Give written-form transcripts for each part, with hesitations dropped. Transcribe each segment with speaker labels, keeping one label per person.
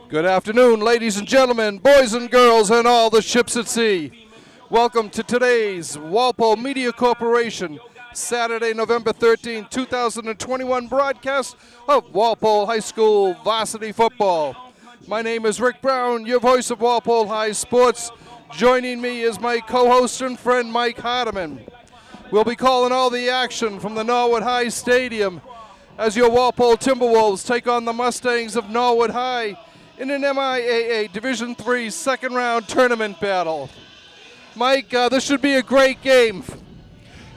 Speaker 1: Good afternoon, ladies and gentlemen, boys and girls, and all the ships at sea. Welcome to today's Walpole Media Corporation, Saturday, November 13, 2021 broadcast of Walpole High School Varsity Football. My name is Rick Brown, your voice of Walpole High Sports. Joining me is my co-host and friend, Mike Hardiman. We'll be calling all the action from the Norwood High Stadium as your Walpole Timberwolves take on the Mustangs of Norwood High in an MIAA Division III second round tournament battle. Mike, this should be a great game.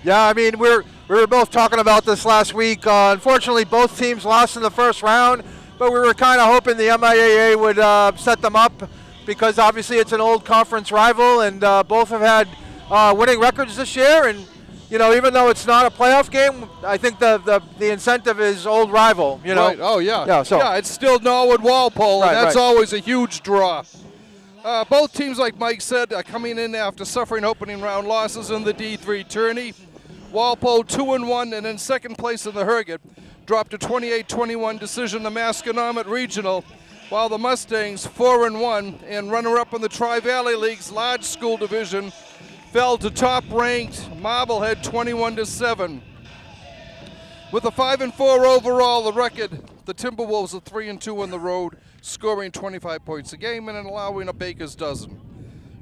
Speaker 2: Yeah, I mean, we were both talking about this last week. Unfortunately, both teams lost in the first round, but we were kind of hoping the MIAA would set them up because obviously it's an old conference rival, and both have had winning records this year. And you know, even though it's not a playoff game, I think the incentive is old rival. You know.
Speaker 1: Right. Oh yeah.
Speaker 2: Yeah.
Speaker 1: It's still Norwood Walpole,
Speaker 2: Right,
Speaker 1: and that's
Speaker 2: right.
Speaker 1: always a huge draw. Both teams, like Mike said, are coming in after suffering opening round losses in the D3 tourney. Walpole 2-1 and in second place in the Herget, dropped a 28-21 decision to Masconomet Regional, while the Mustangs 4-1 and runner-up in the Tri-Valley League's large school division fell to top-ranked Marblehead 21-7. With a 5-4 overall, the record, the Timberwolves are 3-2 on the road, scoring 25 points a game and allowing a baker's dozen.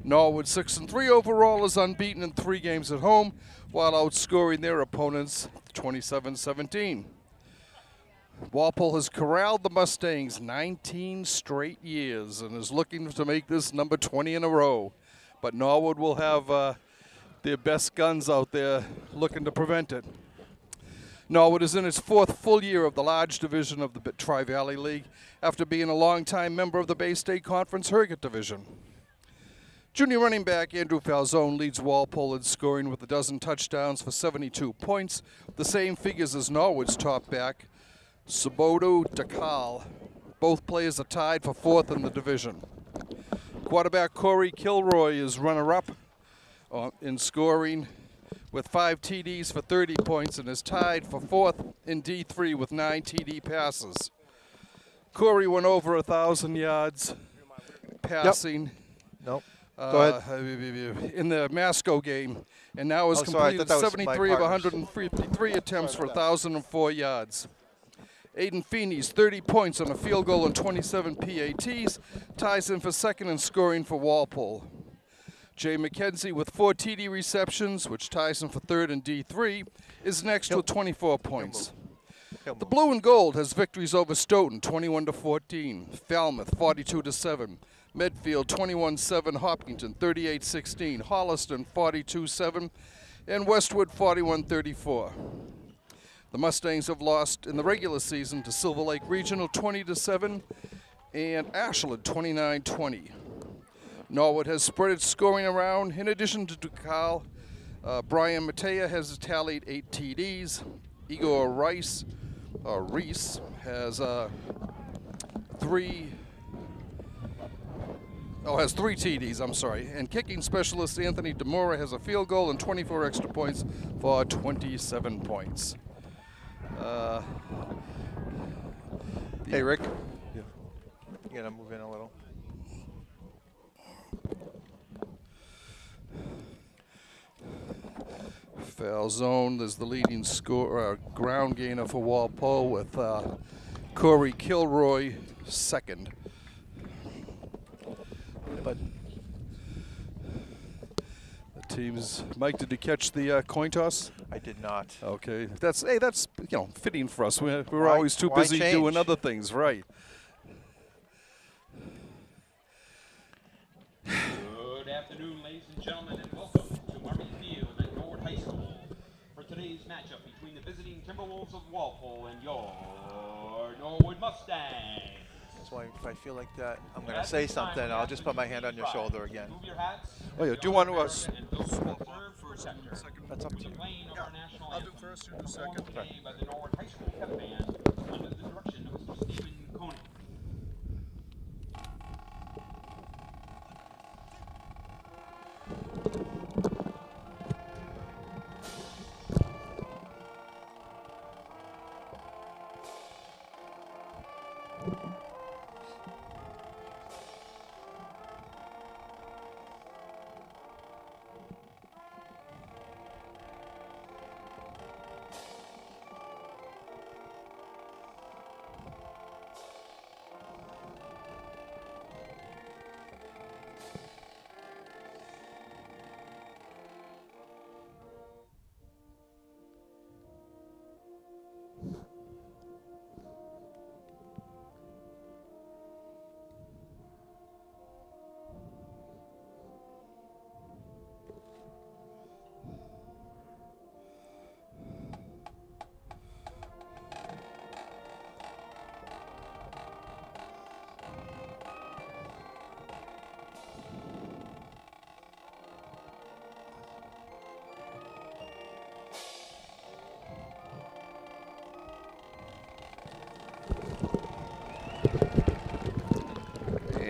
Speaker 1: Norwood 6-3 overall is unbeaten in 3 games at home, while outscoring their opponents 27-17. Walpole has corralled the Mustangs 19 straight years and is looking to make this number 20 in a row. But Norwood will have their best guns out there looking to prevent it. Norwood is in its 4th full year of the large division of the Tri-Valley League after being a longtime member of the Bay State Conference Herget Division. Junior running back Andrew Falzone leads Walpole in scoring with a dozen touchdowns for 72 points, the same figures as Norwood's top back, Sabodo Dakal. Both players are tied for 4th in the division. Quarterback Corey Kilroy is runner-up in scoring with 5 TDs for 30 points and is tied for 4th in D3 with 9 TD passes. Corey went over 1,000 yards passing.
Speaker 2: Yep. Nope. Go ahead.
Speaker 1: In the Masco game, and now has completed 73 of 153 attempts for 1,004 yards. Aiden Feeney's 30 points on a field goal and 27 PATs ties him for 2nd in scoring for Walpole. Jay McKenzie with 4 TD receptions, which ties him for 3rd in D3, is next with 24 points. The Blue and Gold has victories over Stoughton 21-14, Falmouth 42-7, Medfield 21-7, Hopkinton 38-16, Holliston 42-7, and Westwood 41-34. The Mustangs have lost in the regular season to Silver Lake Regional 20-7 and Ashland 29-20. Norwood has spread its scoring around. In addition to Ducal, Brian Matea has tallied 8 TDs. Igor Reese has 3 TDs, I'm sorry. And kicking specialist Anthony DeMora has a field goal and 24 extra points for 27 points.
Speaker 2: Hey, Rick. Yeah. You gotta move in a little.
Speaker 1: Falzone is the leading ground gainer for Walpole with Corey Kilroy 2nd.
Speaker 2: But
Speaker 1: the teams, Mike, did you catch the coin toss?
Speaker 2: I did not.
Speaker 1: Okay, that's fitting for us. We're always too busy doing other things, right?
Speaker 3: Good afternoon, ladies and gentlemen, and welcome to Marmy Field at Norwood High School for today's matchup between the visiting Timberwolves of Walpole and your Norwood Mustangs.
Speaker 2: That's why if I feel like that, I'm going to say something. I'll just put my hand on your shoulder again.
Speaker 3: Move your hats.
Speaker 1: Oh yeah, do you want to
Speaker 2: That's up to you.
Speaker 1: I'll do first, you do second.
Speaker 3: By the Norwood High School Pep Band under the direction of Mr. Stephen Coney.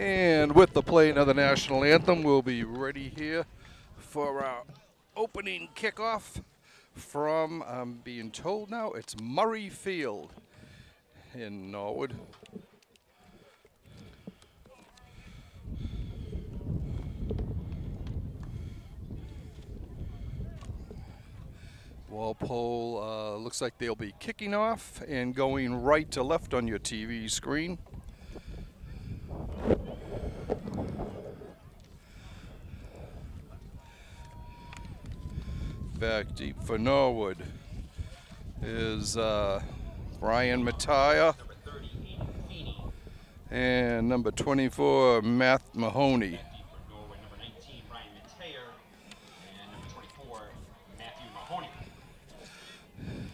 Speaker 1: And with the playing of the national anthem, we'll be ready here for our opening kickoff from, I'm being told now, it's Murray Field in Norwood. Walpole looks like they'll be kicking off and going right to left on your TV screen. Back deep for Norwood is Brian Mattia and number 24, Matt Mahoney.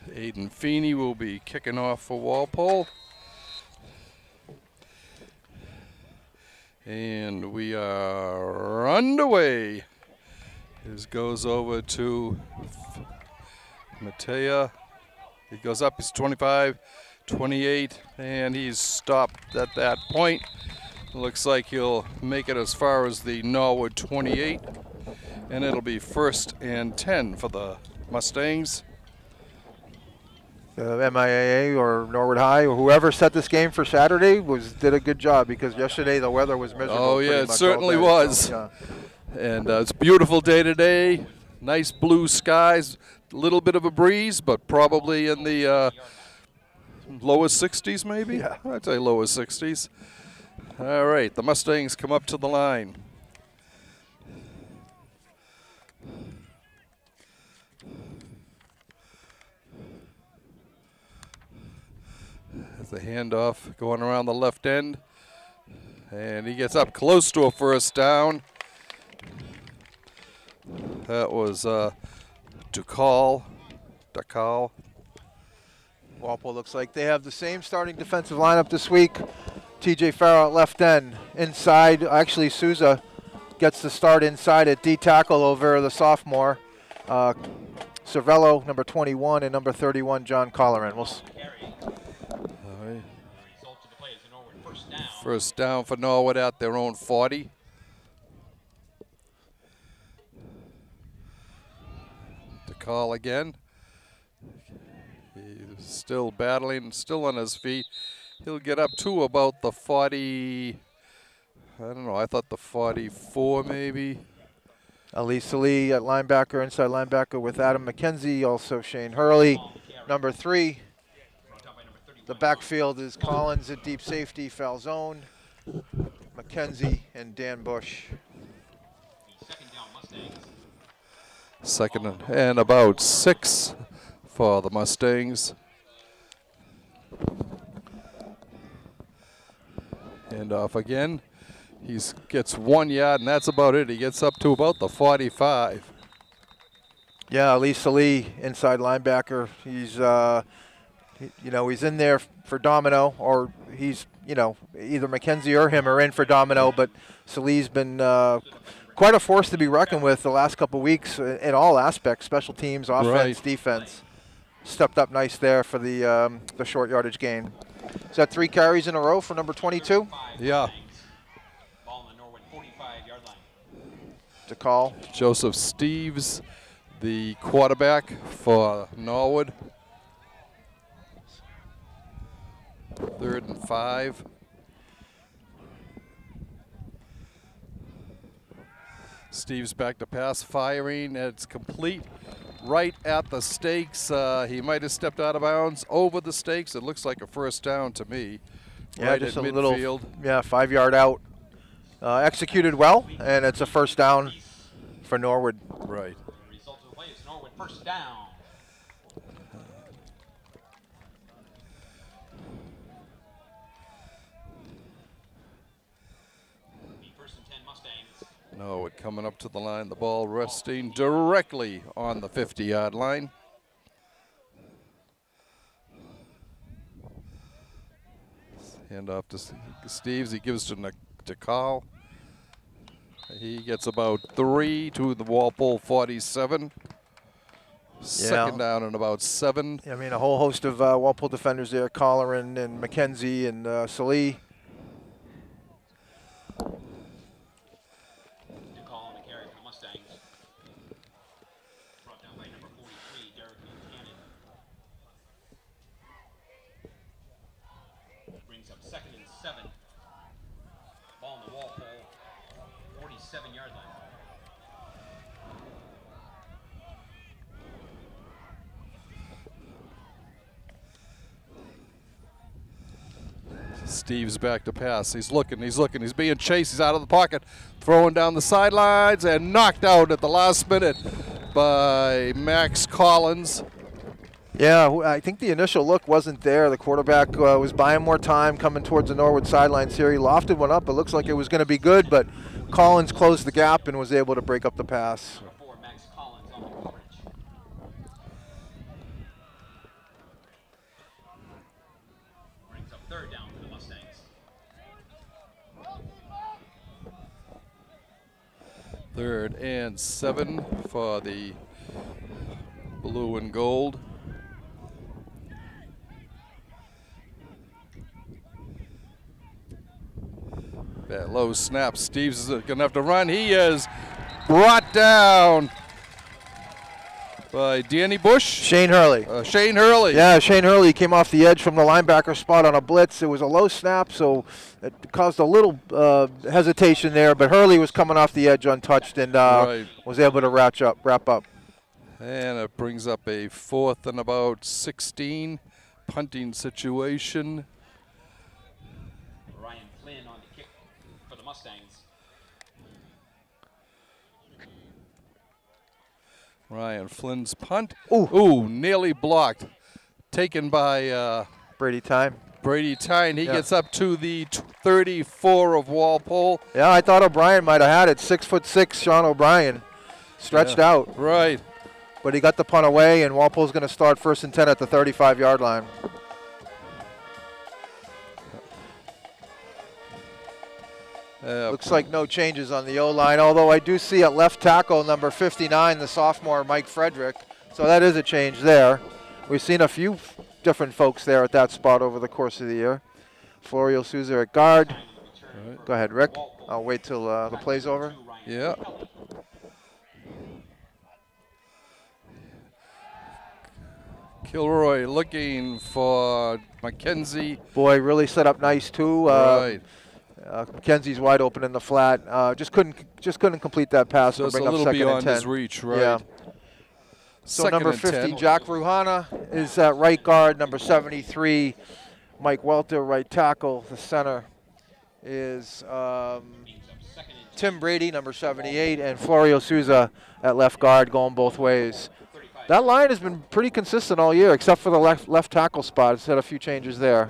Speaker 1: Aiden Feeney will be kicking off for Walpole. And we are underway. This goes over to Mattea. He goes up, he's 25, 28, and he's stopped at that point. Looks like he'll make it as far as the Norwood 28, and it'll be 1st and 10 for the Mustangs.
Speaker 2: MIAA or Norwood High or whoever set this game for Saturday did a good job, because yesterday the weather was miserable.
Speaker 1: Oh yeah, it certainly was. So, yeah. And it's a beautiful day today. Nice blue skies, a little bit of a breeze, but probably in the lower 60s maybe?
Speaker 2: Yeah.
Speaker 1: I'd say lower 60s. All right, the Mustangs come up to the line. The handoff going around the left end, and he gets up close to a 1st down. That was Dakal.
Speaker 2: Walpole looks like they have the same starting defensive lineup this week. TJ Farrell at left end. Inside, actually Souza gets the start inside at D tackle over the sophomore. Cervello, number 21, and number 31, John Colleran.
Speaker 1: First down for Norwood at their own 40. To call again. He's still battling, still on his feet. He'll get up to about the 40, I don't know, I thought the 44 maybe.
Speaker 2: Elise Lee at linebacker, inside linebacker with Adam McKenzie, also Shane Hurley, number 3. The backfield is Collins at deep safety, Falzone, McKenzie, and Dan Bush.
Speaker 1: Second and about 6 for the Mustangs. And off again. He gets 1 yard, and that's about it. He gets up to about the 45.
Speaker 2: Yeah, Elisa Lee, inside linebacker. He's he's in there for Domino, or he's, either McKenzie or him are in for Domino, but Salih's been quite a force to be reckoned with the last couple weeks in all aspects, special teams, offense, defense. Stepped up nice there for the short yardage gain. Is that 3 carries in a row for number 22?
Speaker 1: Yeah.
Speaker 3: Ball on the Norwood 45-yard line.
Speaker 2: To call.
Speaker 1: Joseph Steves, the quarterback for Norwood. 3rd and 5. Steve's back to pass, firing. It's complete right at the stakes. He might have stepped out of bounds over the stakes. It looks like a 1st down to me.
Speaker 2: Yeah,
Speaker 1: right
Speaker 2: just
Speaker 1: at
Speaker 2: a
Speaker 1: midfield.
Speaker 2: little, 5-yard out. Executed well, and it's a 1st down for Norwood.
Speaker 1: Right.
Speaker 3: The result of the play is Norwood 1st down.
Speaker 1: Norwood coming up to the line, the ball resting directly on the 50-yard line. Hand off to Steves, he gives to Carl. He gets about 3 to the Walpole 47. Second down and about 7.
Speaker 2: I mean, a whole host of Walpole defenders there, Colleran and McKenzie and Salih.
Speaker 3: 7-yard line.
Speaker 1: Steve's back to pass. He's looking, he's being chased, he's out of the pocket, throwing down the sidelines and knocked out at the last minute by Max Collins.
Speaker 2: Yeah, I think the initial look wasn't there. The quarterback was buying more time coming towards the Norwood sidelines here. He lofted one up. It looks like it was going to be good, but Collins closed the gap and was able to break up the pass.
Speaker 3: Number 4, Max Collins on the coverage. Brings up 3rd down for the Mustangs.
Speaker 1: Third and 7 for the blue and gold. That low snap. Steve's going to have to run. He is brought down by Danny Bush.
Speaker 2: Shane Hurley.
Speaker 1: Shane Hurley.
Speaker 2: Yeah, Shane Hurley came off the edge from the linebacker spot on a blitz. It was a low snap, so it caused a little hesitation there, but Hurley was coming off the edge untouched and was able to wrap up.
Speaker 1: And it brings up a 4th and about 16 punting situation.
Speaker 3: Ryan Flynn on the kick for the Mustangs.
Speaker 1: Ryan Flynn's punt.
Speaker 2: Ooh,
Speaker 1: Nearly blocked. Taken by
Speaker 2: Brady Tyne.
Speaker 1: Brady Tyne. He gets up to the 34 of Walpole.
Speaker 2: Yeah, I thought O'Brien might have had it. 6'6", Sean O'Brien. Stretched out.
Speaker 1: Right.
Speaker 2: But he got the punt away, and Walpole's going to start 1st and 10 at the 35-yard line. Looks like no changes on the O-line, although I do see at left tackle number 59, the sophomore Mike Frederick. So that is a change there. We've seen a few different folks there at that spot over the course of the year. Florio Souza at guard.
Speaker 1: Right.
Speaker 2: Go ahead, Rick. I'll wait till the play's over.
Speaker 1: Yeah. Kilroy looking for Mackenzie.
Speaker 2: Boy, really set up nice too.
Speaker 1: Right.
Speaker 2: Mackenzie's wide open in the flat. Just couldn't complete that pass.
Speaker 1: Just
Speaker 2: bring
Speaker 1: a
Speaker 2: up
Speaker 1: little
Speaker 2: 2nd
Speaker 1: beyond
Speaker 2: and 10.
Speaker 1: his reach, right?
Speaker 2: Yeah. So
Speaker 1: Second
Speaker 2: number
Speaker 1: and
Speaker 2: 50,
Speaker 1: 10.
Speaker 2: Jack Ruhana is at right guard. Number 73, Mike Welter, right tackle. The center is Tim Brady, number 78, and Florio Souza at left guard, going both ways. That line has been pretty consistent all year, except for the left tackle spot. It's had a few changes there.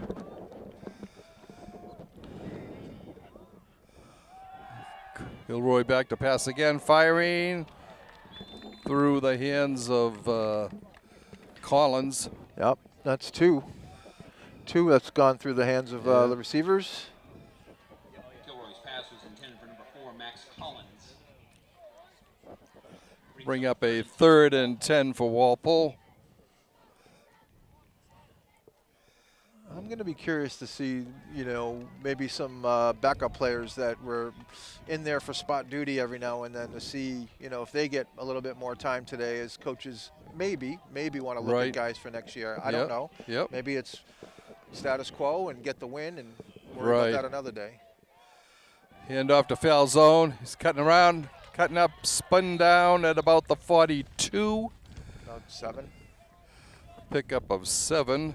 Speaker 1: Kilroy back to pass again, firing through the hands of Collins.
Speaker 2: Yep, that's two. Two that's gone through the hands of the receivers.
Speaker 3: Kilroy's pass was intended for number 4, Max Collins.
Speaker 1: Bring up a 3rd and 10 for Walpole.
Speaker 2: I'm going to be curious to see, maybe some backup players that were in there for spot duty every now and then to see, if they get a little bit more time today as coaches maybe want to look at guys for next year. I don't know.
Speaker 1: Yep.
Speaker 2: Maybe it's status quo and get the win and worry about that another day.
Speaker 1: Hand off to foul zone. He's cutting around, cutting up, spun down at about the 42.
Speaker 2: About 7.
Speaker 1: Pickup of 7.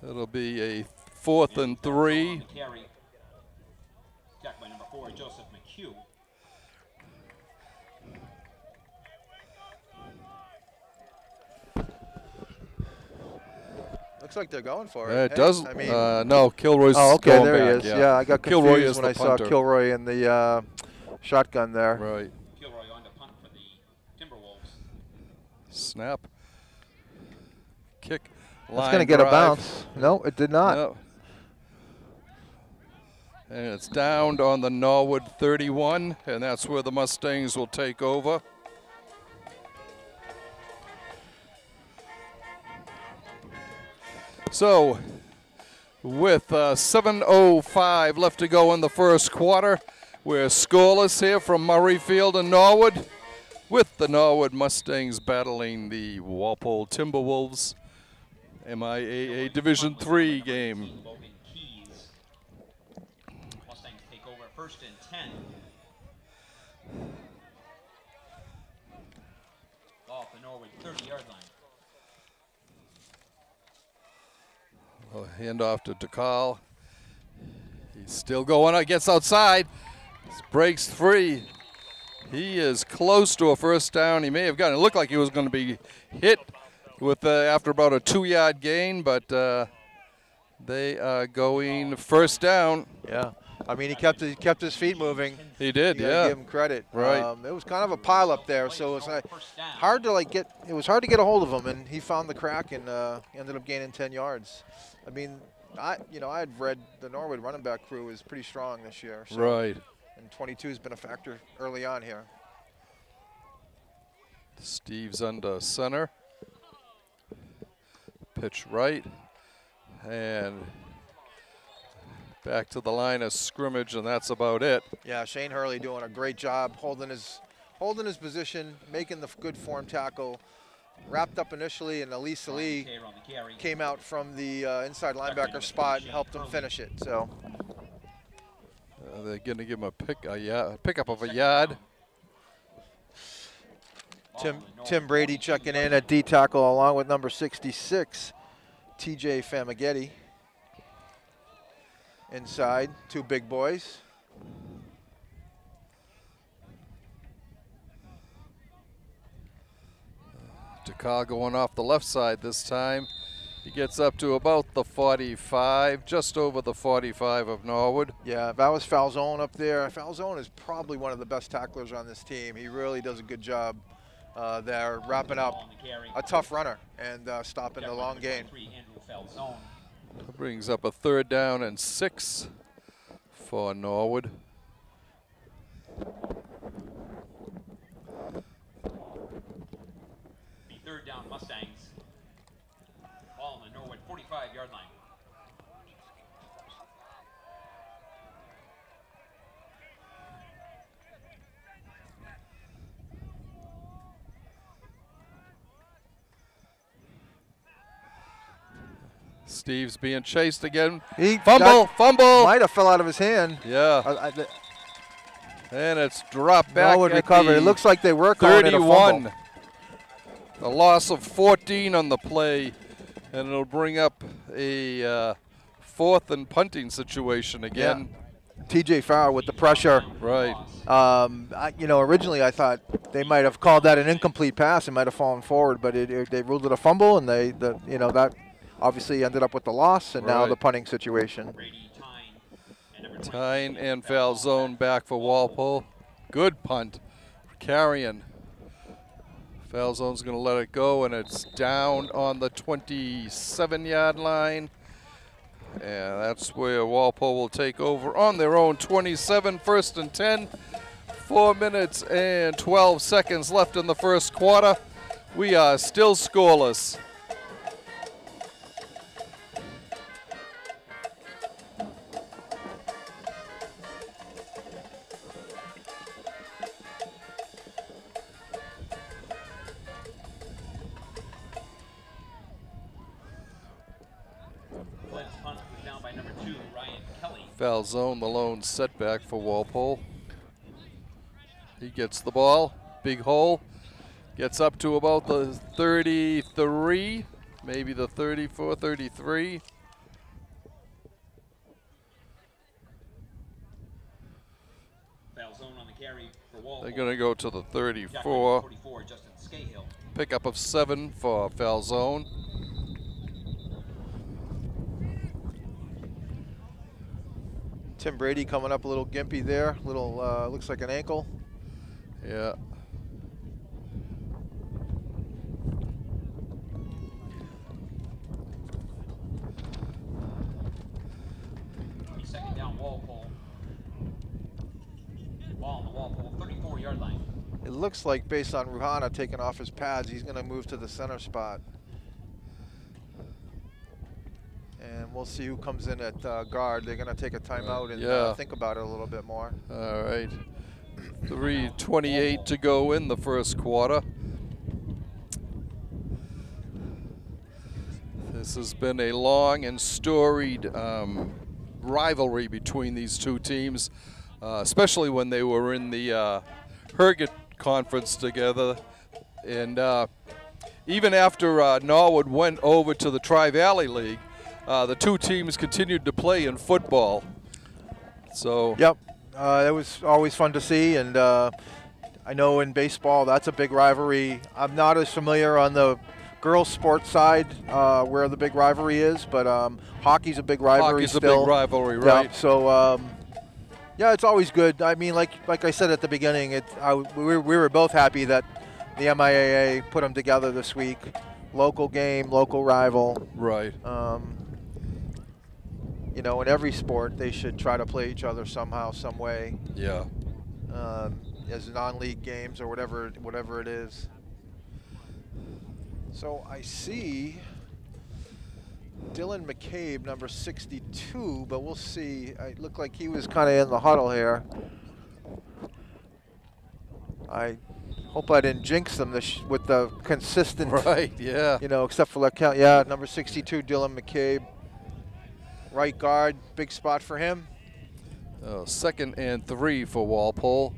Speaker 1: It'll be a 4th and 3.
Speaker 3: Carry. Jacked by number 4, Joseph McHugh.
Speaker 2: Looks like they're going for it.
Speaker 1: It does.
Speaker 2: I mean,
Speaker 1: no, Kilroy's
Speaker 2: oh, okay,
Speaker 1: going
Speaker 2: there
Speaker 1: back.
Speaker 2: he is. Yeah, I got
Speaker 1: Kilroy
Speaker 2: confused
Speaker 1: is
Speaker 2: when I
Speaker 1: the
Speaker 2: saw
Speaker 1: punter.
Speaker 2: Kilroy in the shotgun there.
Speaker 1: Right.
Speaker 3: Kilroy on to punt for the Timberwolves.
Speaker 1: Snap. Kick.
Speaker 2: It's going to get a bounce. No, it did not.
Speaker 1: No. And it's down on the Norwood 31, and that's where the Mustangs will take over. So, with 7:05 left to go in the first quarter, we're scoreless here from Murrayfield and Norwood, with the Norwood Mustangs battling the Walpole Timberwolves. MIAA Division III game.
Speaker 3: Logan Keys. Mustangs take over First and 10. Ball at the Norwood 30-yard line.
Speaker 1: Well, hand off to DeCall. He's still going. Gets outside. Breaks free. He is close to a first down. He may have gotten. It looked like he was going to be hit with after about a 2-yard gain, but they are going first down.
Speaker 2: Yeah, I mean he kept his feet moving.
Speaker 1: He did.
Speaker 2: You gotta
Speaker 1: Yeah.
Speaker 2: give him credit.
Speaker 1: Right.
Speaker 2: It was kind of a pile up there, so it was hard to get. It was hard to get a hold of him, and he found the crack and ended up gaining 10 yards. I mean, I had read the Norwood running back crew is pretty strong this year. So,
Speaker 1: Right.
Speaker 2: and 22 has been a factor early on here.
Speaker 1: Steve's under center. Pitch right. And back to the line of scrimmage, and that's about it.
Speaker 2: Yeah, Shane Hurley doing a great job holding his position, making the good form tackle. Wrapped up initially, and Elise Ali came out from the inside linebacker spot and helped him finish it. So
Speaker 1: they're going to give him a pickup of a yard.
Speaker 2: Tim Brady checking in at D tackle along with number 66, TJ Famagetti. Inside, two big boys.
Speaker 1: DeCall going off the left side this time. He gets up to about the 45, just over the 45 of Norwood.
Speaker 2: Yeah, that was Falzone up there. Falzone is probably one of the best tacklers on this team. He really does a good job there, wrapping up a tough runner and stopping the long gain.
Speaker 1: That brings up a 3rd down and 6 for Norwood.
Speaker 3: Third down Mustangs. Ball on the Norwood 45-yard line.
Speaker 1: Steve's being chased again.
Speaker 2: He
Speaker 1: Fumble.
Speaker 2: Might have fell out of his hand.
Speaker 1: Yeah. And it's dropped back.
Speaker 2: Norwood recovered. It looks like they were calling it a
Speaker 1: 31.
Speaker 2: fumble.
Speaker 1: A loss of 14 on the play, and it'll bring up a 4th and punting situation again.
Speaker 2: Yeah. TJ Farr with the pressure.
Speaker 1: Right.
Speaker 2: Originally I thought they might have called that an incomplete pass. It might have fallen forward, but they ruled it a fumble, and that obviously ended up with the loss, and now the punting situation.
Speaker 1: Tyne and Falzone back for Walpole. Good punt. Carrion. Falzone's going to let it go, and it's down on the 27-yard line. And that's where Walpole will take over on their own 27, 1st and 10. 4 minutes and 12 seconds left in the first quarter. We are still scoreless. Falzone, the lone setback for Walpole. He gets the ball, big hole, gets up to about the 33, maybe the 34, 33.
Speaker 3: Falzone on the carry for Walpole.
Speaker 1: They're going to go to the 34. Pickup of 7 for Falzone.
Speaker 2: Tim Brady coming up a little gimpy there. Looks like an ankle.
Speaker 1: Yeah.
Speaker 3: Second down Walpole. Ball on the Walpole 34-yard line.
Speaker 2: It looks like, based on Ruhana taking off his pads, he's going to move to the center spot. And we'll see who comes in at guard. They're going to take a timeout and think about it a little bit more.
Speaker 1: All right. 3:28 to go in the first quarter. This has been a long and storied rivalry between these two teams. especially when they were in the Herget Conference together. And even after Norwood went over to the Tri-Valley League, the two teams continued to play in football. So
Speaker 2: yep, it was always fun to see, and I know in baseball that's a big rivalry. I'm not as familiar on the girls' sports side where the big rivalry is, but hockey's a big rivalry
Speaker 1: hockey's
Speaker 2: still.
Speaker 1: a big rivalry, right?
Speaker 2: Yeah, so yeah, it's always good. I mean, like I said at the beginning, we were both happy that the MIAA put them together this week. Local game, local rival.
Speaker 1: Right.
Speaker 2: You know, in every sport, they should try to play each other somehow, some way.
Speaker 1: Yeah.
Speaker 2: As non-league games or whatever it is. So I see Dylan McCabe, number 62, but we'll see. It looked like he was kind of in the huddle here. I hope I didn't jinx them with the consistent.
Speaker 1: Right, yeah.
Speaker 2: You know, except for that count. Yeah, number 62, Dylan McCabe. Right guard, big spot for him.
Speaker 1: 2nd and 3 for Walpole.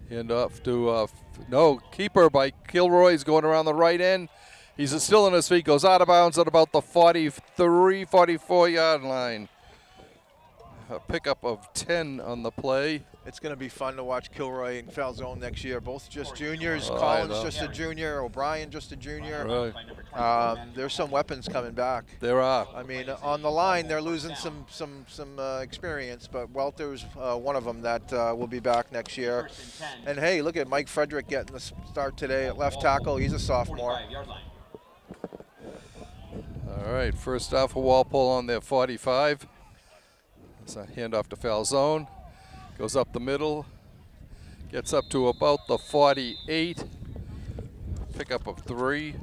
Speaker 1: And off to, no, keeper by Kilroy's going around the right end. He's still on his feet, goes out of bounds at about the 43, 44-yard line. A pickup of 10 on the play.
Speaker 2: It's going to be fun to watch Kilroy and Falzone next year. Both just juniors.
Speaker 1: Oh,
Speaker 2: Collins just a junior. O'Brien just a junior.
Speaker 1: Right.
Speaker 2: There's some weapons coming back.
Speaker 1: There are.
Speaker 2: I mean, on the line, they're losing some experience, but Welter's one of them that will be back next year. And hey, look at Mike Frederick getting the start today at left tackle. He's a sophomore.
Speaker 1: All right, first off for Walpole on their 45. It's a handoff to Falzone. Goes up the middle. Gets up to about the 48. Pickup of 3.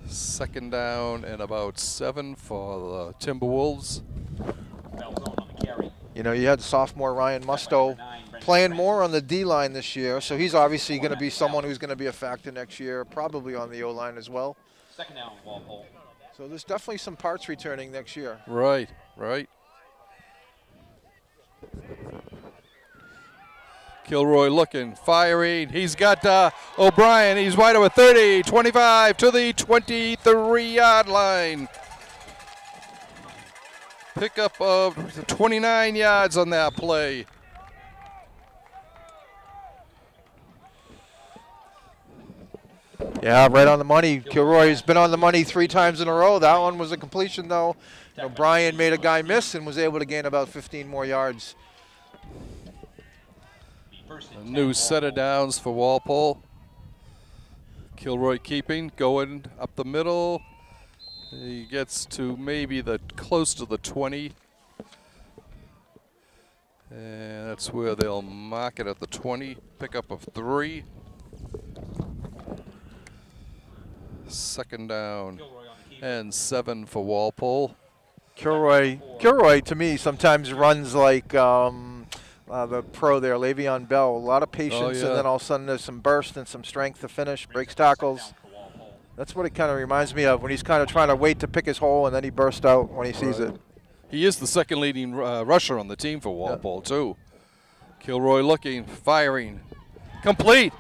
Speaker 1: Second down and about 7 for the Timberwolves.
Speaker 2: You know, you had sophomore Ryan Musto playing more on the D-line this year, so he's obviously going to be someone who's going to be a factor next year, probably on the O-line as well.
Speaker 3: Second down, Walpole.
Speaker 2: So there's definitely some parts returning next year.
Speaker 1: Right, right. Kilroy looking, firing. He's got O'Brien. He's wide over 30, 25 to the 23-yard line. Pickup of 29 yards on that play.
Speaker 2: Yeah, right on the money. Kilroy's been on the money 3 times in a row. That one was a completion, though. O'Brien made a guy miss and was able to gain about 15 more yards.
Speaker 1: A new set of downs for Walpole. Kilroy keeping, going up the middle. He gets to maybe close to the 20. And that's where they'll mark it at the 20. Pickup of 3. Second down and 7 for Walpole.
Speaker 2: Kilroy to me sometimes runs like the pro there, Le'Veon Bell. A lot of patience, and then all of a sudden there's some burst and some strength to finish, breaks tackles. That's what it kind of reminds me of when he's kind of trying to wait to pick his hole and then he bursts out when he sees it.
Speaker 1: He is the second leading rusher on the team for Walpole, too. Kilroy looking, firing, complete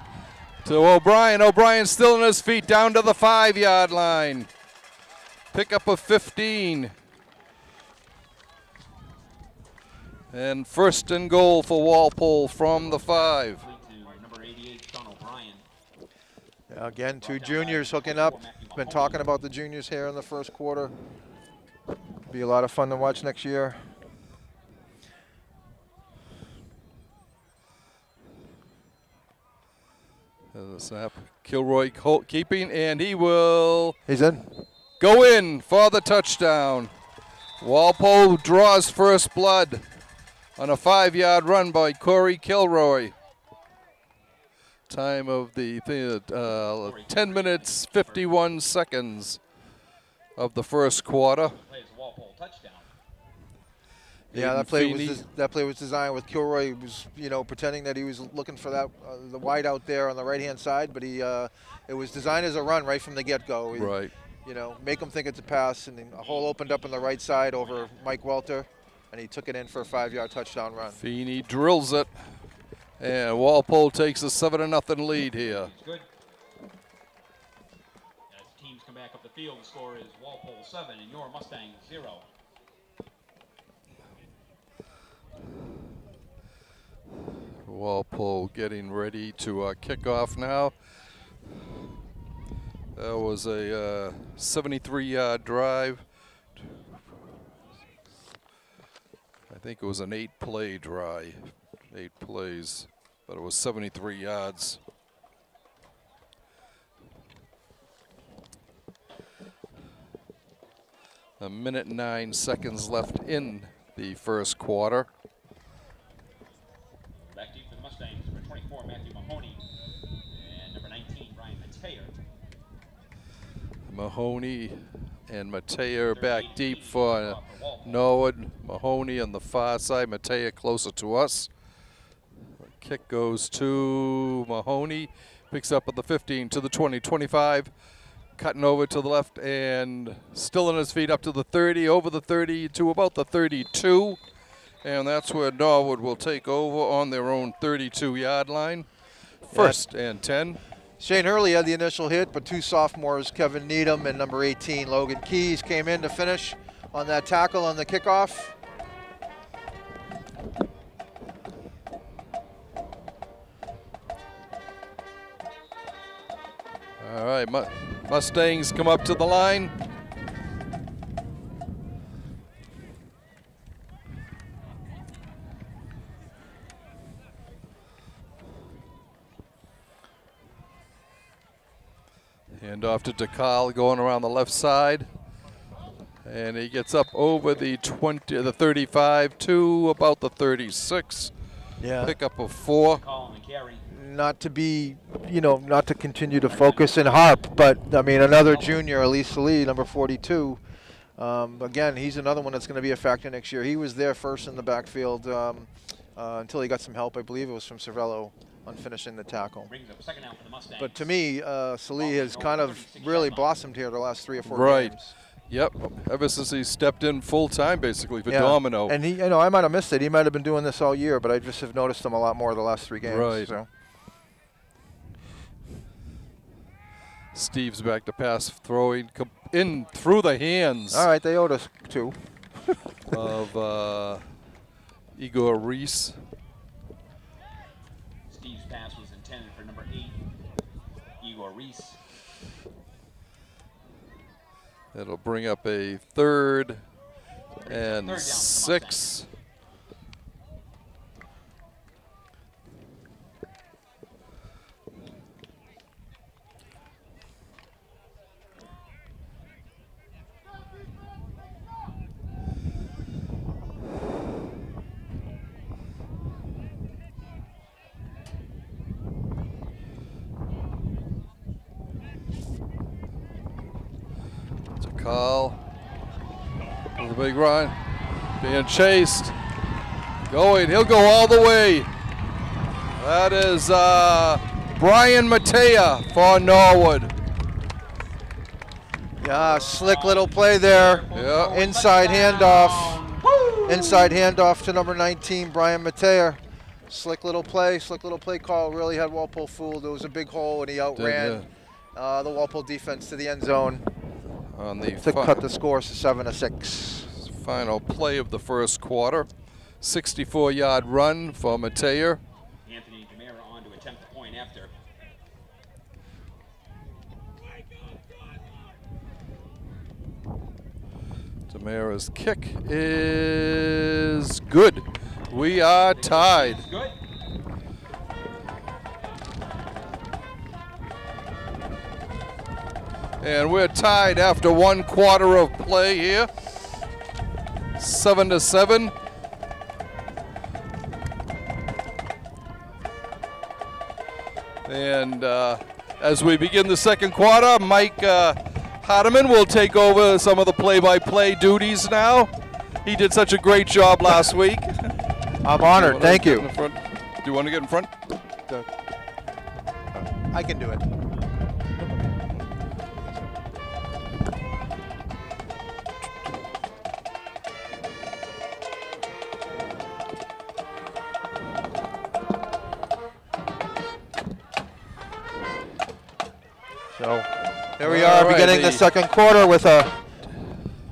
Speaker 1: to O'Brien. O'Brien still on his feet, down to the 5-yard line. Pickup of 15. And first and goal for Walpole from the 5.
Speaker 2: Yeah, again, 2 juniors hooking up. Been talking about the juniors here in the first quarter. Be a lot of fun to watch next year.
Speaker 1: Snap. Kilroy keeping, and he will.
Speaker 2: He's in.
Speaker 1: Go in for the touchdown. Walpole draws first blood on a 5-yard run by Corey Kilroy. Time of the 10 minutes, 51 seconds of the first quarter.
Speaker 2: Yeah, that play was designed with Kilroy. Was pretending that he was looking for that the wide out there on the right hand side, but it was designed as a run right from the get go.
Speaker 1: Right.
Speaker 2: you know, make him think it's a pass, and then a hole opened up on the right side over Mike Welter, and he took it in for a 5-yard touchdown run.
Speaker 1: Feeney drills it, and Walpole takes a 7-0 lead here.
Speaker 3: Good. As teams come back up the field, the score is Walpole 7 and your Mustangs 0.
Speaker 1: Walpole getting ready to kick off now. That was a 73-yard drive. I think it was an 8-play drive, 8 plays, but it was 73 yards. A minute and 9 seconds left in the first quarter.
Speaker 3: Back deep for the Mustangs, number 24, Matthew Mahoney, and number 19, Brian Mateer.
Speaker 1: Mahoney and Mateer back deep for Norwood. Mahoney on the far side, Mateer closer to us. The kick goes to Mahoney, picks up at the 15 to the 20, 25, cutting over to the left and still on his feet up to the 30, over the 30 to about the 32. And that's where Norwood will take over on their own 32-yard line. First and 10.
Speaker 2: Shane Hurley had the initial hit, but 2 sophomores, Kevin Needham and number 18, Logan Keys, came in to finish on that tackle on the kickoff.
Speaker 1: All right, Mustangs come up to the line. Hand off to DeCarl going around the left side. And he gets up over the 35 to about the 36.
Speaker 2: Yeah.
Speaker 1: Pickup of 4.
Speaker 2: Not to be, you know, not to continue to focus and harp, but I mean, another junior, Elise Lee, number 42. Again, he's another one that's going to be a factor next year. He was there first in the backfield until he got some help. I believe it was from Cervello on finishing the tackle. But to me, Salee has kind of really blossomed here the last 3 or 4 games.
Speaker 1: Yep, ever since he stepped in full time basically for Domino.
Speaker 2: And he, you know, I might have missed it. He might have been doing this all year, but I just have noticed him a lot more the last 3 games.
Speaker 1: Right.
Speaker 2: So.
Speaker 1: Steve's back to pass, throwing in through the hands.
Speaker 2: All right, they owed us 2.
Speaker 1: of Igor Reese.
Speaker 3: Steve's pass was intended for number 8, Igor Reese.
Speaker 1: It'll bring up a 3rd and 6. Carl with a big run, being chased, going, he'll go all the way. That is Brian Mateer for Norwood.
Speaker 2: Yeah, slick little play there.
Speaker 1: Yeah.
Speaker 2: Inside handoff to number 19, Brian Mateer. Slick little play call. Really had Walpole fooled. There was a big hole and he outran the Walpole defense to the end zone.
Speaker 1: On the
Speaker 2: to cut the score to 7-6.
Speaker 1: Final play of the first quarter. 64-yard run for Mateer.
Speaker 3: Anthony Jamera on to attempt the point after.
Speaker 1: Jamera's kick is good. We are tied.
Speaker 3: Good.
Speaker 1: And we're tied after 1 quarter of play here. 7-7. And as we begin the second quarter, Mike Hardiman will take over some of the play-by-play duties now. He did such a great job last week.
Speaker 2: I'm honored. Thank you.
Speaker 1: Do you want to get in front?
Speaker 2: I can do it. So here we are, beginning the second quarter with a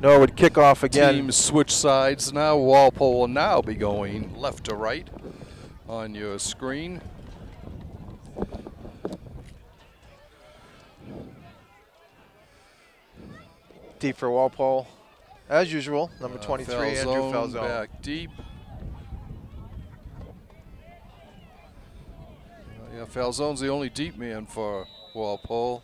Speaker 2: Norwood kickoff again.
Speaker 1: Teams switch sides now. Walpole will now be going left to right on your screen.
Speaker 2: Deep for Walpole, as usual. Number 23, Andrew Falzone.
Speaker 1: Back deep. Yeah, Falzone's the only deep man for Walpole.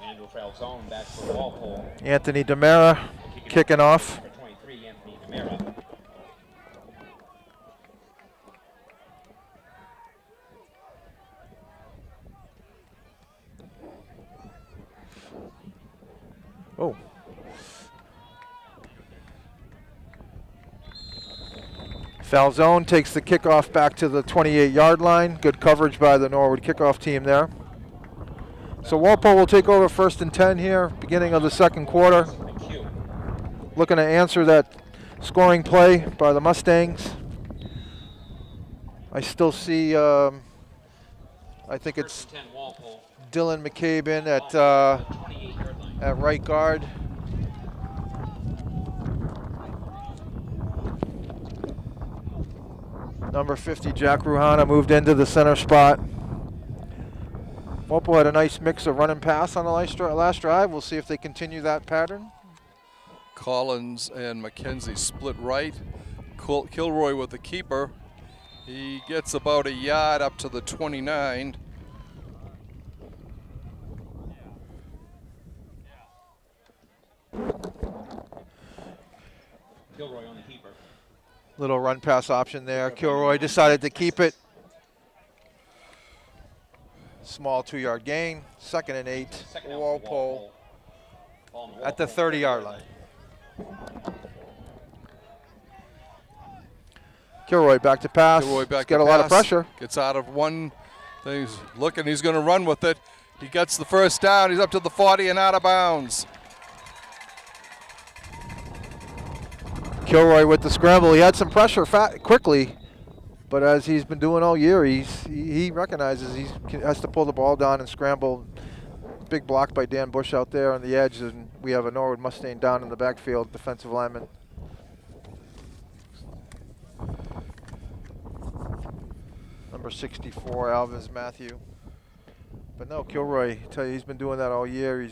Speaker 3: Andrew Falzone back for Walpole.
Speaker 2: Anthony DeMera kicking off.
Speaker 3: Number 23, Anthony DeMera.
Speaker 2: Oh. Falzone takes the kickoff back to the 28-yard line. Good coverage by the Norwood kickoff team there. So Walpole will take over 1st and 10 here, beginning of the second quarter. Looking to answer that scoring play by the Mustangs. I still see, I think it's Dylan McCabe in at right guard. Number 50, Jack Ruhana, moved into the center spot. Walpole had a nice mix of run and pass on the last drive. We'll see if they continue that pattern.
Speaker 1: Collins and McKenzie split right. Kilroy with the keeper. He gets about a yard up to the 29.
Speaker 3: Kilroy on the keeper.
Speaker 2: Little run pass option there. Kilroy decided to keep it. Small 2-yard gain. 2nd and 8. Walpole at the 30-yard line. Kilroy back to pass.
Speaker 1: Kilroy back
Speaker 2: Get
Speaker 1: to
Speaker 2: a lot of
Speaker 1: pass.
Speaker 2: pressure.
Speaker 1: Gets out of one thing. He's looking. He's going to run with it. He gets the first down. He's up to the 40 and out of bounds.
Speaker 2: Kilroy with the scramble. He had some pressure quickly, but as he's been doing all year, he recognizes he has to pull the ball down and scramble. Big block by Dan Bush out there on the edge, and we have a Norwood Mustang down in the backfield, defensive lineman. Number 64, Alvis Matthew. But no, Kilroy, I tell you, he's been doing that all year.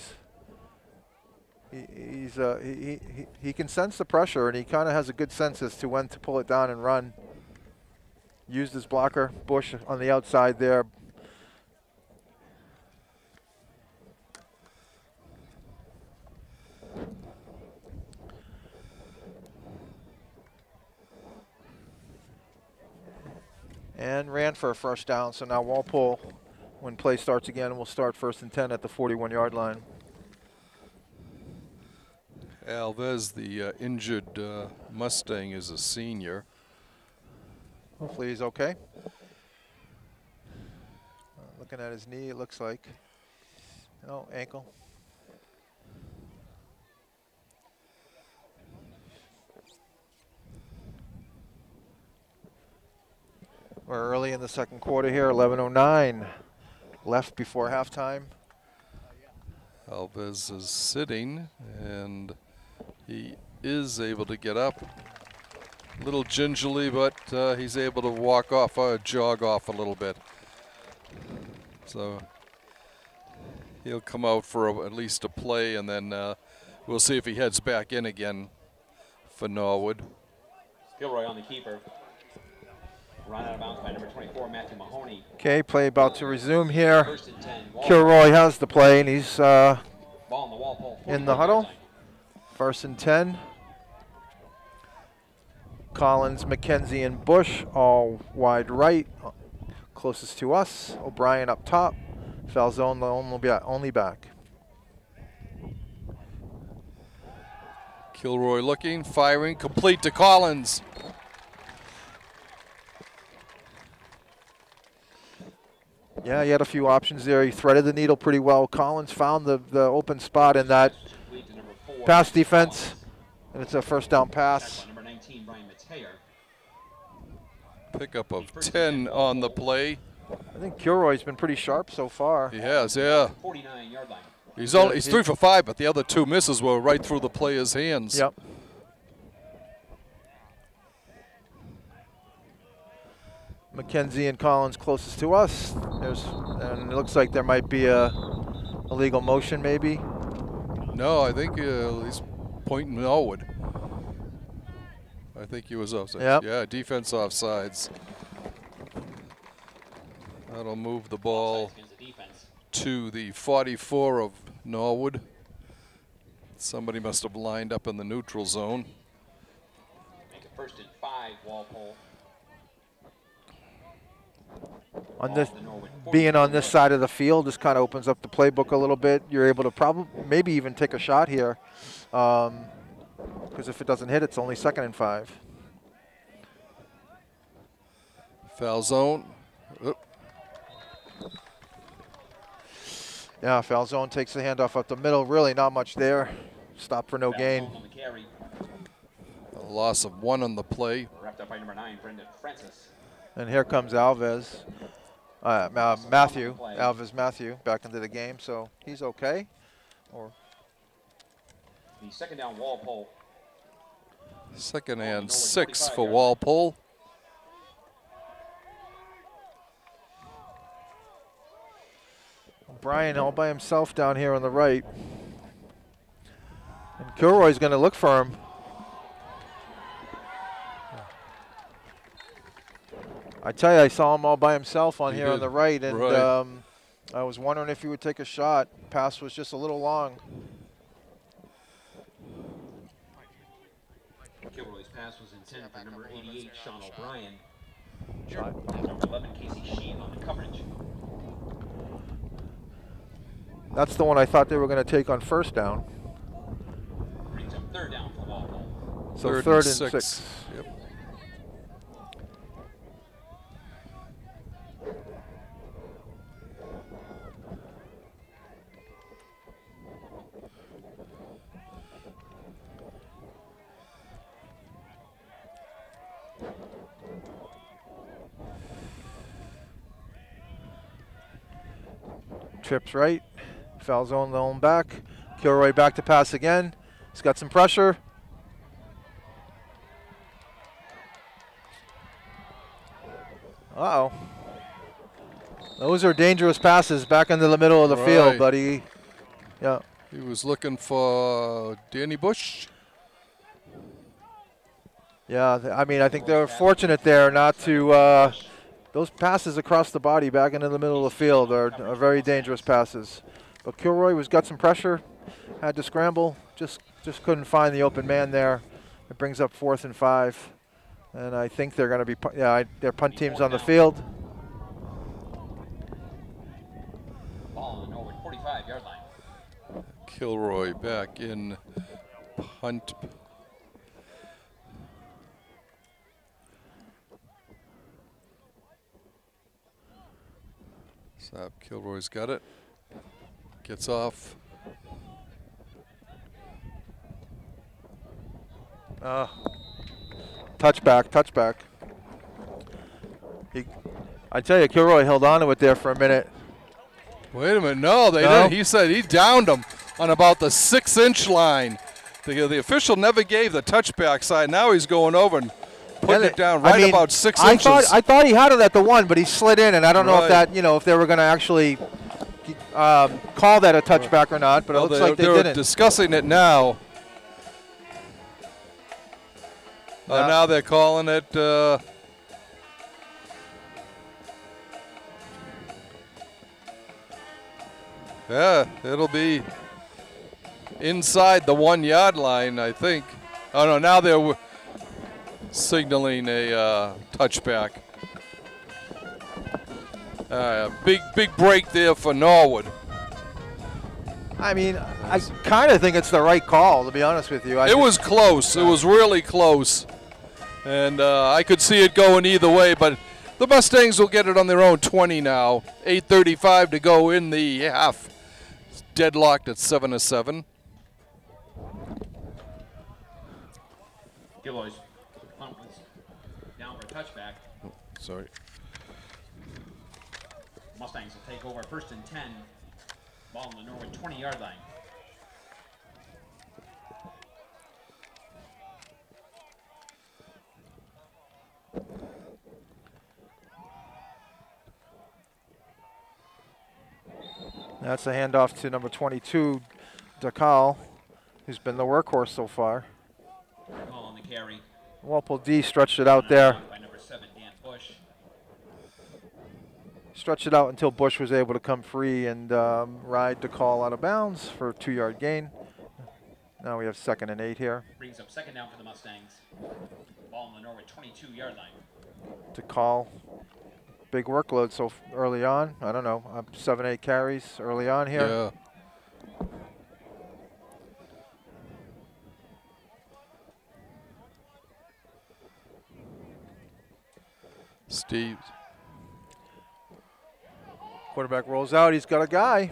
Speaker 2: He can sense the pressure, and he kind of has a good sense as to when to pull it down and run. Used his blocker, Bush on the outside there. And ran for a first down, so now Walpole, when play starts again, will start 1st and 10 at the 41-yard line.
Speaker 1: Alves, the injured Mustang, is a senior.
Speaker 2: Hopefully he's okay. Looking at his knee, it looks like. Oh, ankle. We're early in the second quarter here, 11:09 left before halftime.
Speaker 1: Alves is sitting, and he is able to get up. A little gingerly, but he's able to walk off, jog off a little bit. So he'll come out for at least a play, and then we'll see if he heads back in again for Norwood.
Speaker 3: Kilroy on the keeper. Run out of bounds by number 24, Matthew Mahoney.
Speaker 2: Okay, play about to resume here.
Speaker 3: 1st and 10.
Speaker 2: Kilroy has the play, and he's
Speaker 3: Ball on the Walpole,
Speaker 2: in the huddle. 1st and 10. Collins, McKenzie, and Bush all wide right. Closest to us. O'Brien up top. Falzone the only back.
Speaker 1: Kilroy looking, firing, complete to Collins.
Speaker 2: Yeah, he had a few options there. He threaded the needle pretty well. Collins found the open spot in that pass defense, and it's a first down pass.
Speaker 3: Number 19, Brian Mateer.
Speaker 1: Pickup of 10 on the play
Speaker 2: I think Kilroy's been pretty sharp so far.
Speaker 1: He has, yeah.
Speaker 3: 49-yard line.
Speaker 1: He's 3 for 5, but the other 2 misses were right through the player's hands.
Speaker 2: Yep. McKenzie and Collins closest to us. And it looks like there might be a illegal motion, maybe.
Speaker 1: No, I think he's pointing Norwood. I think he was offside.
Speaker 2: Yep.
Speaker 1: Yeah, defense offsides. That'll move the ball to the 44 of Norwood. Somebody must have lined up in the neutral zone.
Speaker 3: Make it 1st and 5, Walpole.
Speaker 2: On this, being on this side of the field, this kind of opens up the playbook a little bit. You're able to probably maybe even take a shot here, because if it doesn't hit, it's only 2nd and 5.
Speaker 1: Foul zone. Oop.
Speaker 2: Yeah, foul zone takes the handoff up the middle. Really not much there. Stop for no gain.
Speaker 1: A loss of 1 on the play.
Speaker 3: Wrapped up by number 9, Brendan Francis.
Speaker 2: And here comes Alves. Alves Matthew back into the game, so he's okay. Or
Speaker 3: the 2nd down, Walpole.
Speaker 1: 2nd and 6 for Walpole.
Speaker 2: Brian all by himself down here on the right. And Kilroy's going to look for him. I tell you, I saw him all by himself on here on the right, and I was wondering if he would take a shot. Pass was just a little long.
Speaker 3: Kilroy's pass was intended for number 88, Sean O'Brien. Number 11, Casey Sheen on the coverage.
Speaker 2: That's the one I thought they were going to take on 1st down.
Speaker 3: Brings up 3rd down for Walpole.
Speaker 2: So 3rd and 6.
Speaker 1: Yep.
Speaker 2: Trips right. Foul zone, lone back. Kilroy back to pass again. He's got some pressure. Uh-oh. Those are dangerous passes back into the middle of the field, buddy. Yeah.
Speaker 1: He was looking for Danny Bush.
Speaker 2: Yeah, I mean, I think they were fortunate there not to those passes across the body back into the middle of the field are very dangerous passes. But Kilroy got some pressure, had to scramble, just couldn't find the open man there. It brings up 4th and 5. And I think they're going to be, their punt team's on the field.
Speaker 3: Ball on the Norwood 45-yard line.
Speaker 1: Kilroy back in punt. Kilroy's got it. Gets off.
Speaker 2: Touchback. I tell you, Kilroy held on to it there for a minute.
Speaker 1: Wait a minute, no, they didn't. He said he downed him on about the 6-inch line. The official never gave the touchback side. Now he's going over and putting it down about 6 inches.
Speaker 2: I thought he had it at the 1, but he slid in, and I don't know if that, if they were going to actually call that a touchback or not, but it looks like they didn't.
Speaker 1: They're discussing it now. Now they're calling it. Yeah, it'll be inside the 1-yard line, I think. Oh no, now they're signaling a touchback. Big break there for Norwood.
Speaker 2: I mean, I kind of think it's the right call, to be honest with you.
Speaker 1: It was close. It was really close. And I could see it going either way, but the Mustangs will get it on their own 20 now. 8:35 to go in the half. It's deadlocked at 7-7.
Speaker 3: Kilroy's punt was down for a touchback.
Speaker 1: Sorry.
Speaker 3: Mustangs will take over 1st and 10. Ball on the Norwood 20-yard line.
Speaker 2: That's a handoff to number 22, DeCal, who's been the workhorse so far.
Speaker 3: Call on the carry.
Speaker 2: Walpole D stretched it out there.
Speaker 3: By number 7, Dan Bush.
Speaker 2: Stretched it out until Bush was able to come free and ride DeCal out of bounds for a 2-yard gain. Now we have 2nd and 8 here.
Speaker 3: Brings up 2nd down for the Mustangs. Ball on the Norwood 22-yard line.
Speaker 2: DeCal, big workload so early on. I don't know, 7-8 carries early on here.
Speaker 1: Yeah. Steve.
Speaker 2: Quarterback rolls out, he's got a guy.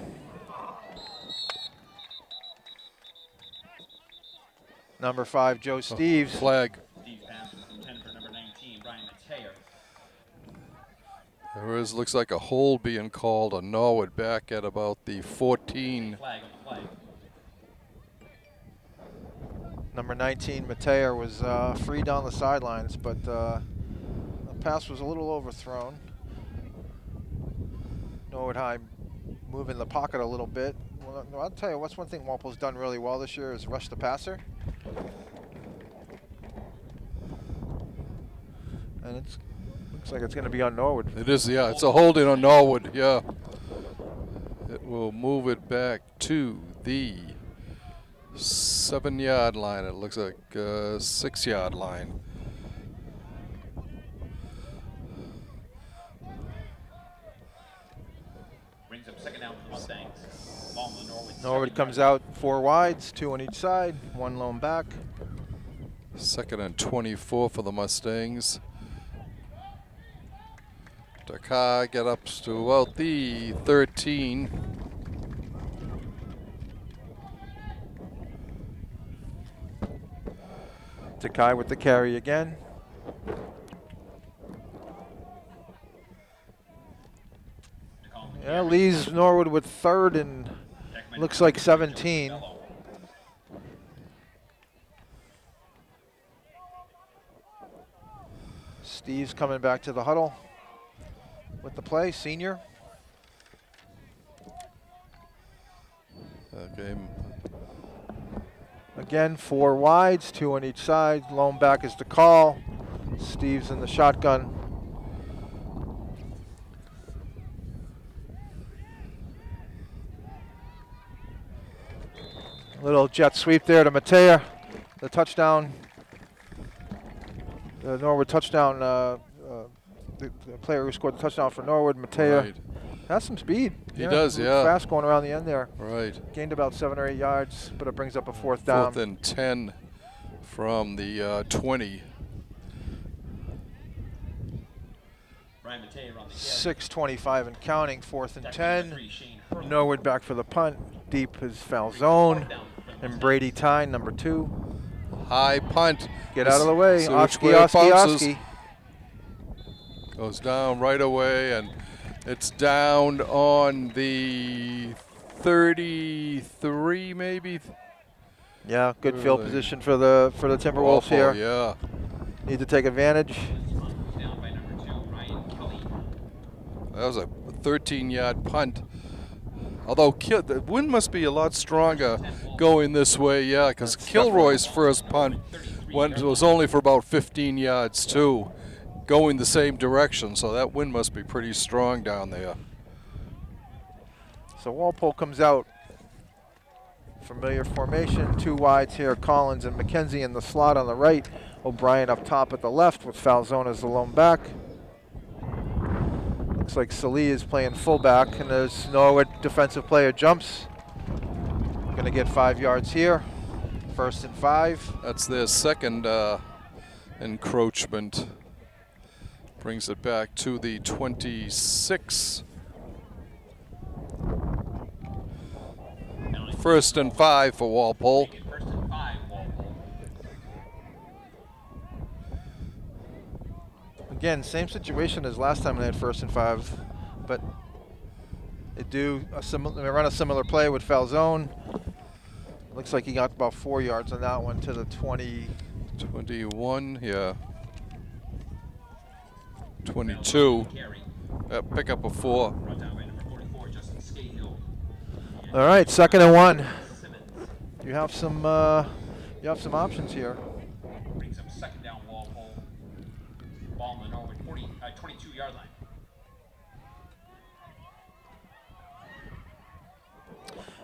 Speaker 2: Number 5, Joe Steves.
Speaker 1: Flag.
Speaker 3: Steve passes intended for number 19, Brian Mateer.
Speaker 1: There is, looks like a hold being called on Norwood back at about the 14.
Speaker 3: Flag on the play.
Speaker 2: Number 19, Mateer, was free down the sidelines, but the pass was a little overthrown. Norwood High moving the pocket a little bit. Well, I'll tell you, what's one thing Walpole's done really well this year is rush the passer. And it looks like it's going to be on Norwood.
Speaker 1: It is, yeah, it's a holding on Norwood, yeah. It will move it back to the 7-yard line. It looks like 6-yard line.
Speaker 3: Brings up 2nd down for the Mustangs. Ball on the Norwood.
Speaker 2: Norwood comes out 4 wides, 2 on each side, 1 lone back.
Speaker 1: 2nd and 24 for the Mustangs. Dakar get up to about the 13.
Speaker 2: Takai with the carry again. Yeah, leaves Norwood with 3rd and looks like 17. Steve's coming back to the huddle with the play, senior.
Speaker 1: Game.
Speaker 2: Again, 4 wides, 2 on each side. Lone back is the call. Steve's in the shotgun. Little jet sweep there to Mateer. The touchdown. The Norwood touchdown. The player who scored the touchdown for Norwood, Mateer,
Speaker 1: Right.
Speaker 2: has some speed.
Speaker 1: He does, yeah.
Speaker 2: Fast going around the end there.
Speaker 1: Right.
Speaker 2: Gained about 7 or 8 yards, but it brings up a 4th down.
Speaker 1: 4th and 10 from the 20.
Speaker 3: Brian Mateer on the carry.
Speaker 2: 6:25 and counting, 4th and
Speaker 3: Number
Speaker 2: 10.
Speaker 3: 3, Shane Hurley.
Speaker 2: Norwood back for the punt. Deep is foul zone. And Brady Tyne, number 2.
Speaker 1: High punt.
Speaker 2: Get out of the way.
Speaker 1: See which
Speaker 2: Oski,
Speaker 1: way it
Speaker 2: Oski,
Speaker 1: bounces.
Speaker 2: Oski.
Speaker 1: Goes down right away, and it's down on the 33, maybe.
Speaker 2: Yeah, good field
Speaker 1: Really?
Speaker 2: position for the Timberwolves
Speaker 1: Awful,
Speaker 2: here.
Speaker 1: Yeah.
Speaker 2: Need to take advantage.
Speaker 3: Down by number 2, Ryan Kelly.
Speaker 1: That was a 13-yard punt. Although the wind must be a lot stronger going this way, yeah, because Kilroy's first punt was only for about 15 yards too, going the same direction. So that wind must be pretty strong down there.
Speaker 2: So Walpole comes out. Familiar formation, 2 wides here. Collins and McKenzie in the slot on the right. O'Brien up top at the left with Falzone as the lone back. Looks like Salih is playing fullback, and as Norwood defensive player jumps. Gonna get 5 yards here. 1st and 5.
Speaker 1: That's their second encroachment. Brings it back to the 26. 1st and 5 for Walpole.
Speaker 3: 1st and 5, Walpole.
Speaker 2: Again, same situation as last time they had 1st and 5, but They run a similar play with Falzone. Looks like he got about 4 yards on that one to the 20.
Speaker 1: 21, yeah. 22. Pick up a 4.
Speaker 2: All right, 2nd and 1. You have some options here.
Speaker 3: Brings up 2nd down, Walpole. Ball in the Norwood 22-yard line.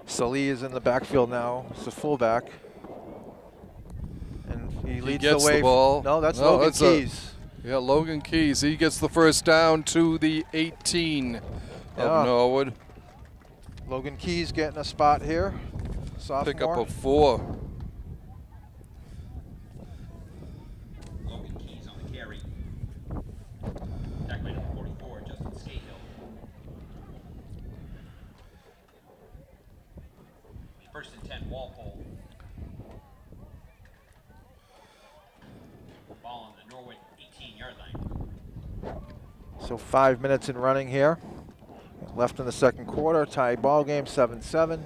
Speaker 2: Salih is in the backfield now. It's the fullback. And he leads the way.
Speaker 1: The ball.
Speaker 2: No, that's Logan Keys.
Speaker 1: Yeah, Logan Keys. He gets the first down to the 18 of Norwood.
Speaker 2: Logan Keys getting a spot here. Sophomore.
Speaker 1: Pick up a 4.
Speaker 3: Logan Keys on the carry. Tackling number 44, Justin Scahill. 1st and 10, Walpole. Ball on the Norwood 18-yard line.
Speaker 2: So 5 minutes in running here. Left in the 2nd quarter. Tied ball game, 7-7.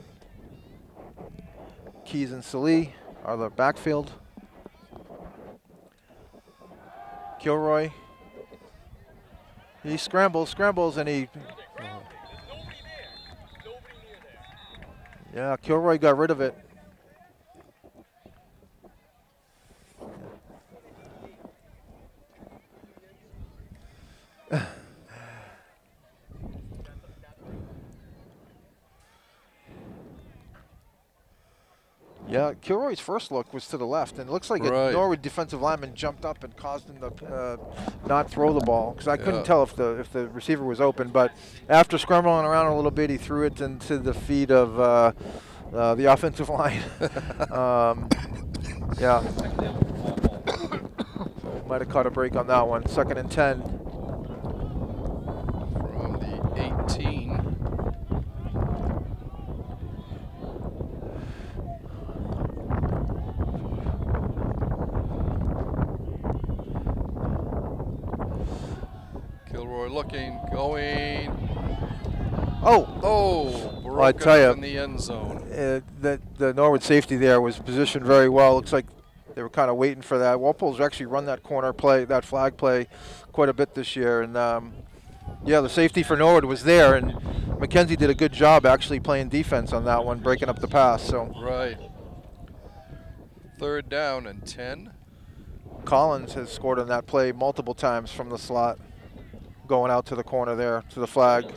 Speaker 2: Keys and Salih are the backfield. Kilroy. He scrambles, and he. Yeah, Kilroy got rid of it. Yeah, Kilroy's first look was to the left, and it looks like a Norwood defensive lineman jumped up and caused him to not throw the ball, because I couldn't tell if the receiver was open. But after scrambling around a little bit, he threw it into the feet of the offensive line. Yeah, might have caught a break on that one. 2nd and 10.
Speaker 1: From the 18. Looking, going.
Speaker 2: Well, I tell you,
Speaker 1: in the end zone.
Speaker 2: The Norwood safety there was positioned very well. Looks like they were kind of waiting for that. Walpole's actually run that corner play, that flag play, quite a bit this year. And yeah, the safety for Norwood was there, and McKenzie did a good job actually playing defense on that one, breaking up the pass. So
Speaker 1: right. 3rd down and 10.
Speaker 2: Collins has scored on that play multiple times from the slot, going out to the corner there, to the flag.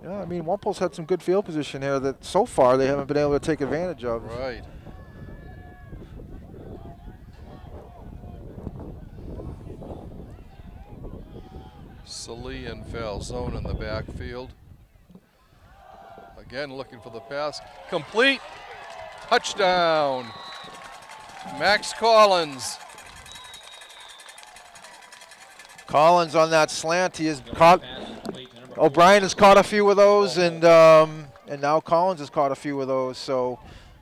Speaker 2: Yeah, I mean, Walpole's had some good field position here that so far they haven't been able to take advantage of.
Speaker 1: Right. Salih and Falzone in the backfield. Again, looking for the pass. Complete. Touchdown. Max Collins.
Speaker 2: Collins on that slant. He has caught. O'Brien has caught a few of those, and now Collins has caught a few of those. So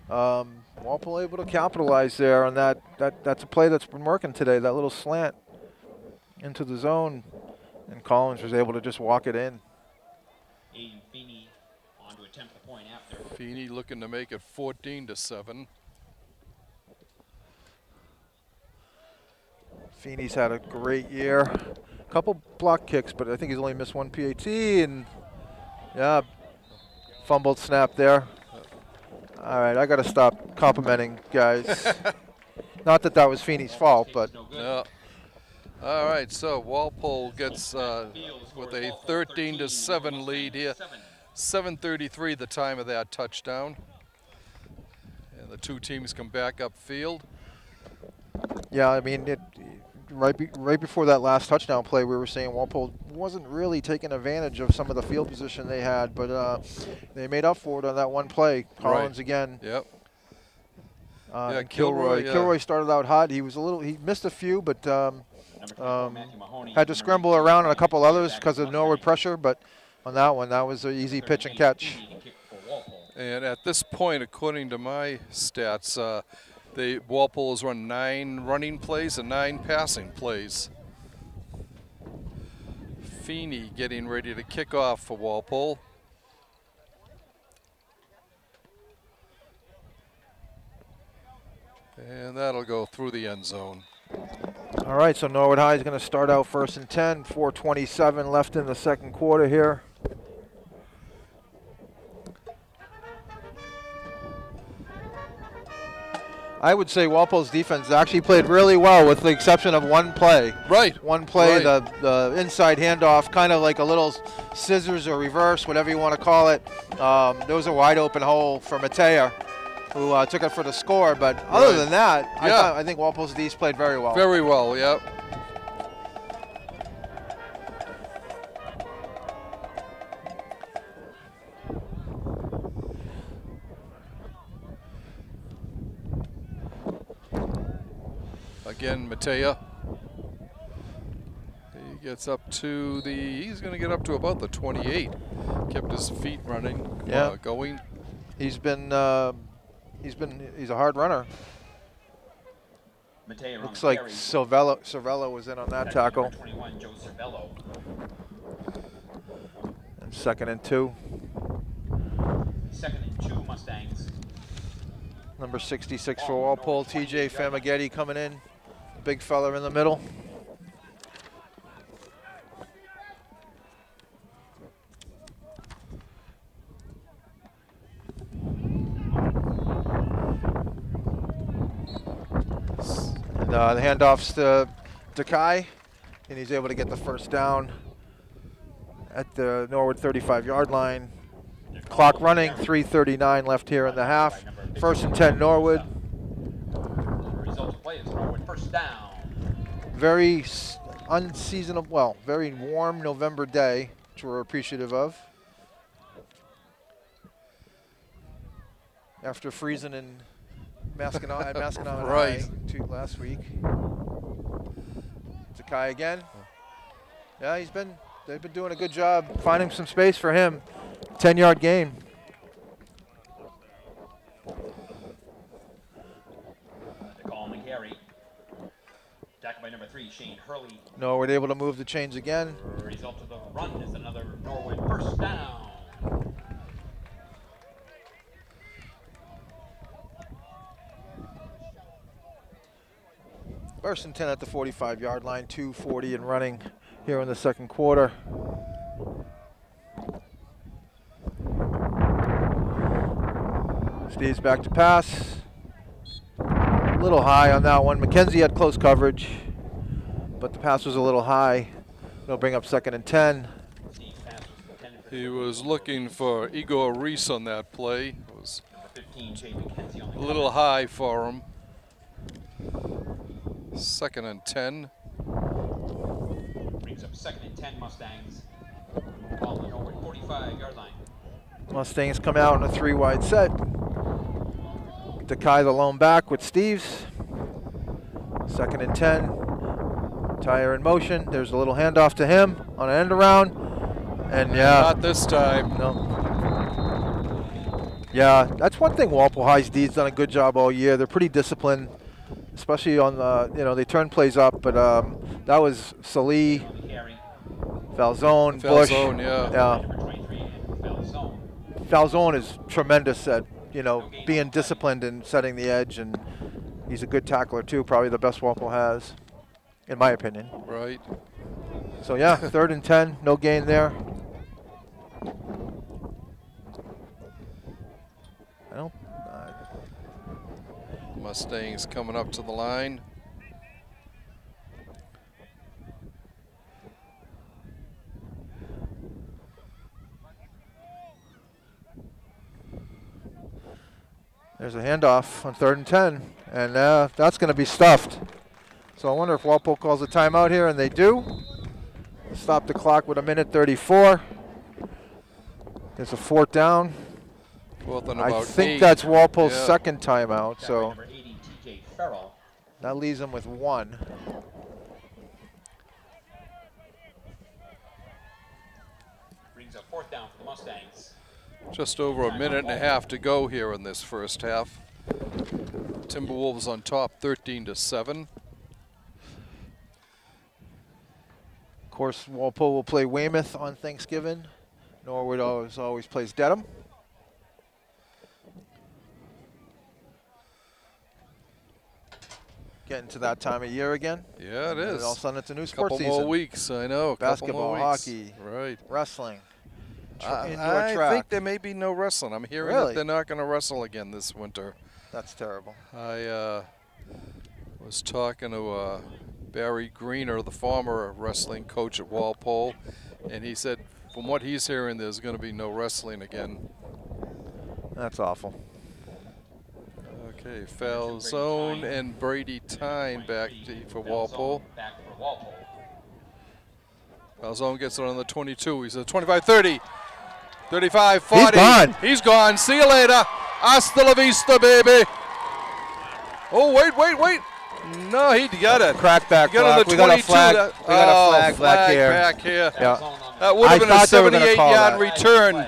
Speaker 2: Walpole able to capitalize there on that. That's a play that's been working today. That little slant into the zone, and Collins was able to just walk it in.
Speaker 3: Aiden Feeney on to attempt the point after.
Speaker 1: Feeney looking to make it 14-7.
Speaker 2: Feeney's had a great year. A couple block kicks, but I think he's only missed 1 PAT, and yeah, fumbled snap there. All right, I got to stop complimenting guys. Not that that was Feeney's fault, but.
Speaker 1: No. All right, so Walpole gets with a 13-7 lead here. 7:33 the time of that touchdown. And the two teams come back upfield.
Speaker 2: Yeah, I mean, right before that last touchdown play, we were saying Walpole wasn't really taking advantage of some of the field position they had, but they made up for it on that one play. Collins again.
Speaker 1: Yep.
Speaker 2: Yeah, Kilroy started out hot. He missed a few, but had to scramble around on a couple others because of Norwood pressure. But on that one, that was an easy pitch and catch.
Speaker 1: And at this point, according to my stats, Walpole has run 9 running plays and 9 passing plays. Feeney getting ready to kick off for Walpole. And that'll go through the end zone.
Speaker 2: All right, so Norwood High is going to start out 1st and 10, 4:27 left in the second quarter here. I would say Walpole's defense actually played really well with the exception of one play.
Speaker 1: Right.
Speaker 2: One play,
Speaker 1: right.
Speaker 2: The inside handoff, kind of like a little scissors or reverse, whatever you want to call it. There was a wide open hole for Matea, who took it for the score. But other than that, I think Walpole's D's played very well.
Speaker 1: Very well, yep. Again, Matea. He gets up to he's going to get up to about the 28. Kept his feet running, going.
Speaker 2: He's a hard runner.
Speaker 3: Matea
Speaker 2: Looks like Cervello was in on that tackle.
Speaker 3: 21, Joe Cervello.
Speaker 2: And 2nd and 2.
Speaker 3: 2nd and 2 Mustangs.
Speaker 2: Number 66 for Walpole, TJ Famagetti coming in. Big fella in the middle. And the handoffs to Kai, and he's able to get the first down at the Norwood 35-yard line. Clock running, 3:39 left here in the half. 1st and 10 Norwood.
Speaker 3: Result of play is Norwood first down.
Speaker 2: Very unseasonable, well, very warm November day, which we're appreciative of. After freezing in Masconomet
Speaker 1: right.
Speaker 2: High last week. Zakai again. Yeah, they've been doing a good job finding some space for him. 10-yard gain.
Speaker 3: The call McGarry. Tackled by number 3, Shane Hurley.
Speaker 2: Norwood able to move the chains again.
Speaker 3: Result of the run is another Norwood first down.
Speaker 2: First and 10 at the 45-yard line, 2:40 and running here in the second quarter. Steve's back to pass. A little high on that one. McKenzie had close coverage, but the pass was a little high. They'll bring up 2nd and 10.
Speaker 1: He was looking for Igor Reese on that play. It was
Speaker 3: 15,
Speaker 1: a little high for him. 2nd and 10.
Speaker 3: Brings up 2nd and 10 Mustangs. Ball on the Norwood 45-yard line.
Speaker 2: Mustangs come out in a 3-wide set. Dekai the lone back with Steves. 2nd and 10. Tire in motion. There's a little handoff to him on an end around. And yeah.
Speaker 1: Not this time.
Speaker 2: No. Yeah, that's one thing Walpole High's D's done a good job all year. They're pretty disciplined, especially on the, they turn plays up, but that was Salih, Falzone, Bush.
Speaker 1: Falzone,
Speaker 2: yeah. Falzone is tremendous at, being disciplined and setting the edge, and he's a good tackler too, probably the best Walpole has, in my opinion.
Speaker 1: Right.
Speaker 2: So yeah, 3rd and 10, no gain there.
Speaker 1: Mustangs coming up to the line.
Speaker 2: There's a handoff on 3rd and 10, and that's going to be stuffed. So I wonder if Walpole calls a timeout here, and they do. Stop the clock with 1:34. There's a 4th down. I think that's Walpole's 2nd timeout, so that leaves them with 1.
Speaker 3: Brings up 4th down for the Mustangs.
Speaker 1: Just over a minute and a half to go here in this first half. Timberwolves on top, 13-7.
Speaker 2: course, Walpole will play Weymouth on Thanksgiving. Norwood always plays Dedham. Getting to that time of year again.
Speaker 1: Yeah, it is.
Speaker 2: All of a sudden, it's a new sports
Speaker 1: Couple
Speaker 2: season.
Speaker 1: more weeks, I know.
Speaker 2: Basketball,
Speaker 1: couple more weeks.
Speaker 2: hockey,
Speaker 1: right?
Speaker 2: Wrestling, indoor
Speaker 1: I
Speaker 2: track.
Speaker 1: think there may be no wrestling. I'm hearing
Speaker 2: Really?
Speaker 1: that they're not going to wrestle again this winter.
Speaker 2: That's terrible.
Speaker 1: I was talking to Barry Greener, the former wrestling coach at Walpole, and he said, from what he's hearing, there's going to be no wrestling again.
Speaker 2: That's awful.
Speaker 1: Okay, foul zone and Brady Tyne back for Walpole. Foul zone gets it on the 22. He's at 25-30, 35-40.
Speaker 2: He's gone.
Speaker 1: He's gone. See you later. Hasta la vista, baby. Oh, wait. No, he got it.
Speaker 2: Crackback
Speaker 1: Got on the 22.
Speaker 2: We got a flag. We got a flag back here.
Speaker 1: Yeah. That would have been a 78-yard return.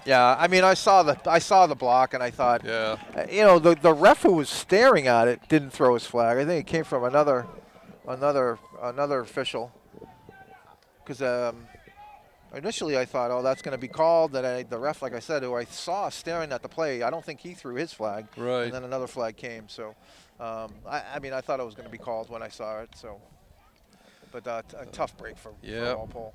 Speaker 2: Yeah, I mean, I saw the block, and I thought,
Speaker 1: yeah,
Speaker 2: you know, the ref who was staring at it didn't throw his flag. I think it came from another official. Because initially I thought, oh, that's going to be called. Then the ref, like I said, who I saw staring at the play, I don't think he threw his flag.
Speaker 1: Right.
Speaker 2: And then another flag came. So, I mean, I thought it was going to be called when I saw it. So, but a tough break for Walpole.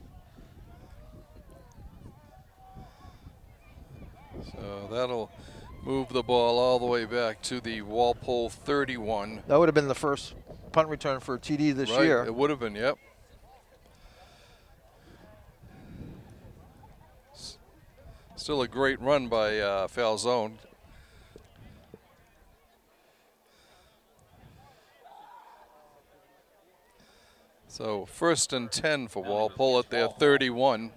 Speaker 1: So that'll move the ball all the way back to the Walpole 31.
Speaker 2: That would have been the first punt return for TD this year.
Speaker 1: It would have been, yep. Still a great run by Falzone. So 1st and 10 for Walpole at their 31.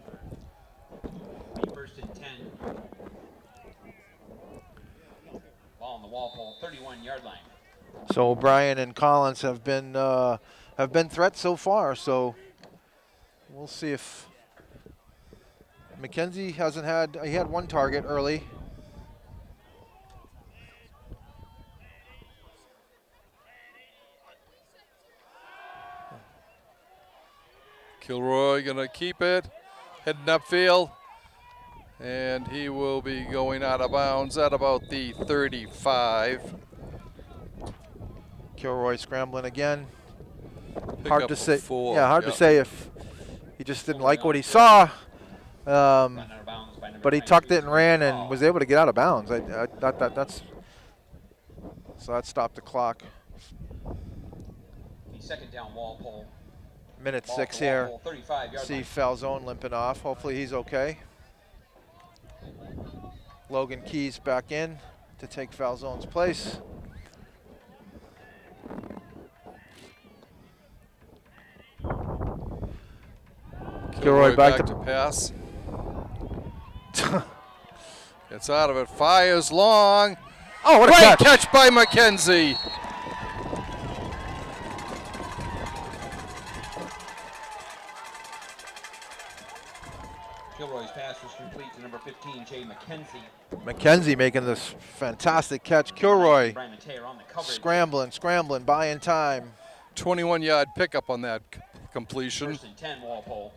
Speaker 3: On the Walpole 31-yard line.
Speaker 2: So O'Brien and Collins have been threats so far. So we'll see if McKenzie hasn't had. He had one target early.
Speaker 1: Kilroy gonna keep it, heading upfield. And he will be going out of bounds at about the 35.
Speaker 2: Kilroy scrambling again.
Speaker 1: Pick
Speaker 2: Hard
Speaker 1: up
Speaker 2: to say.
Speaker 1: 4.
Speaker 2: Yeah, hard to say if he just didn't like what he saw. But he tucked it and ran and was able to get out of bounds. That's so that stopped the clock.
Speaker 3: Second down, Walpole.
Speaker 2: Minute 6 here. See Falzone limping off. Hopefully he's okay. Logan Keys back in to take Falzone's place. Kilroy back
Speaker 1: to pass. Gets out of it, fires long.
Speaker 2: Oh, what a
Speaker 1: great
Speaker 2: catch.
Speaker 1: Catch by McKenzie.
Speaker 3: Kilroy's pass was complete to number 15, Jay McKenzie.
Speaker 2: McKenzie making this fantastic catch. Kilroy scrambling, buying time.
Speaker 1: 21-yard pickup on that completion.
Speaker 3: 1st and 10, Walpole.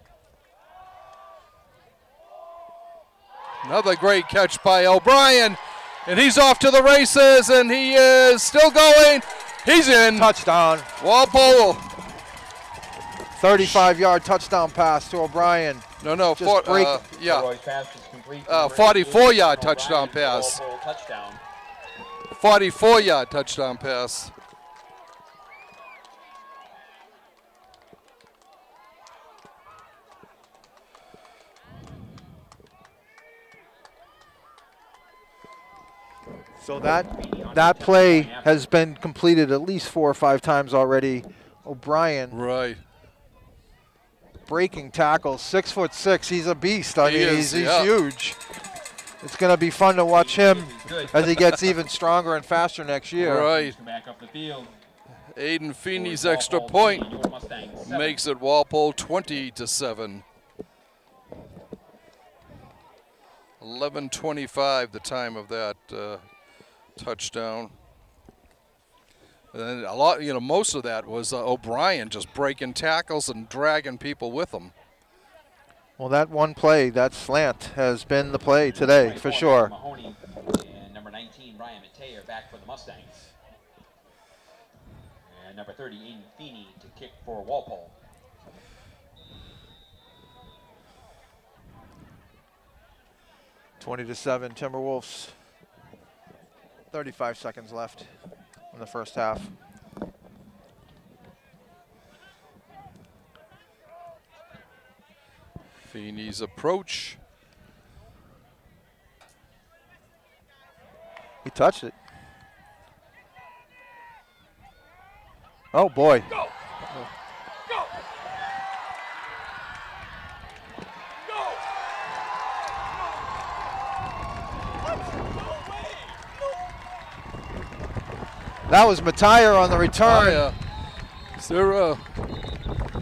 Speaker 1: Another great catch by O'Brien, and he's off to the races, and he is still going. He's in.
Speaker 2: Touchdown.
Speaker 1: Walpole.
Speaker 2: 35-yard touchdown pass to O'Brien.
Speaker 1: No,
Speaker 3: Kilroy's pass was complete.
Speaker 1: 44-yard touchdown pass.
Speaker 3: Touchdown.
Speaker 1: 44-yard touchdown pass.
Speaker 2: So that play has been completed at least 4 or 5 times already. O'Brien.
Speaker 1: Right.
Speaker 2: Breaking tackles, 6'6". He's a beast. I mean, he's
Speaker 1: yeah.
Speaker 2: huge. It's going to be fun to watch him as he gets even stronger and faster next year.
Speaker 1: Right. Aiden Feeney's extra point makes it Walpole 20-7. 11:25 the time of that touchdown. And a lot, most of that was O'Brien just breaking tackles and dragging people with him.
Speaker 2: Well, that one play, that slant, has been the play today for sure.
Speaker 3: Mahoney and number 19, Ryan Matei, are back for the Mustangs. And number 30, Aiden Feeney to kick for Walpole.
Speaker 2: (20-7) Timberwolves. 35 seconds left in the first half.
Speaker 1: Feeney's approach.
Speaker 2: He touched it. Oh boy.
Speaker 3: Go! Go! Go!
Speaker 2: That was Matire on the return.
Speaker 1: Zero.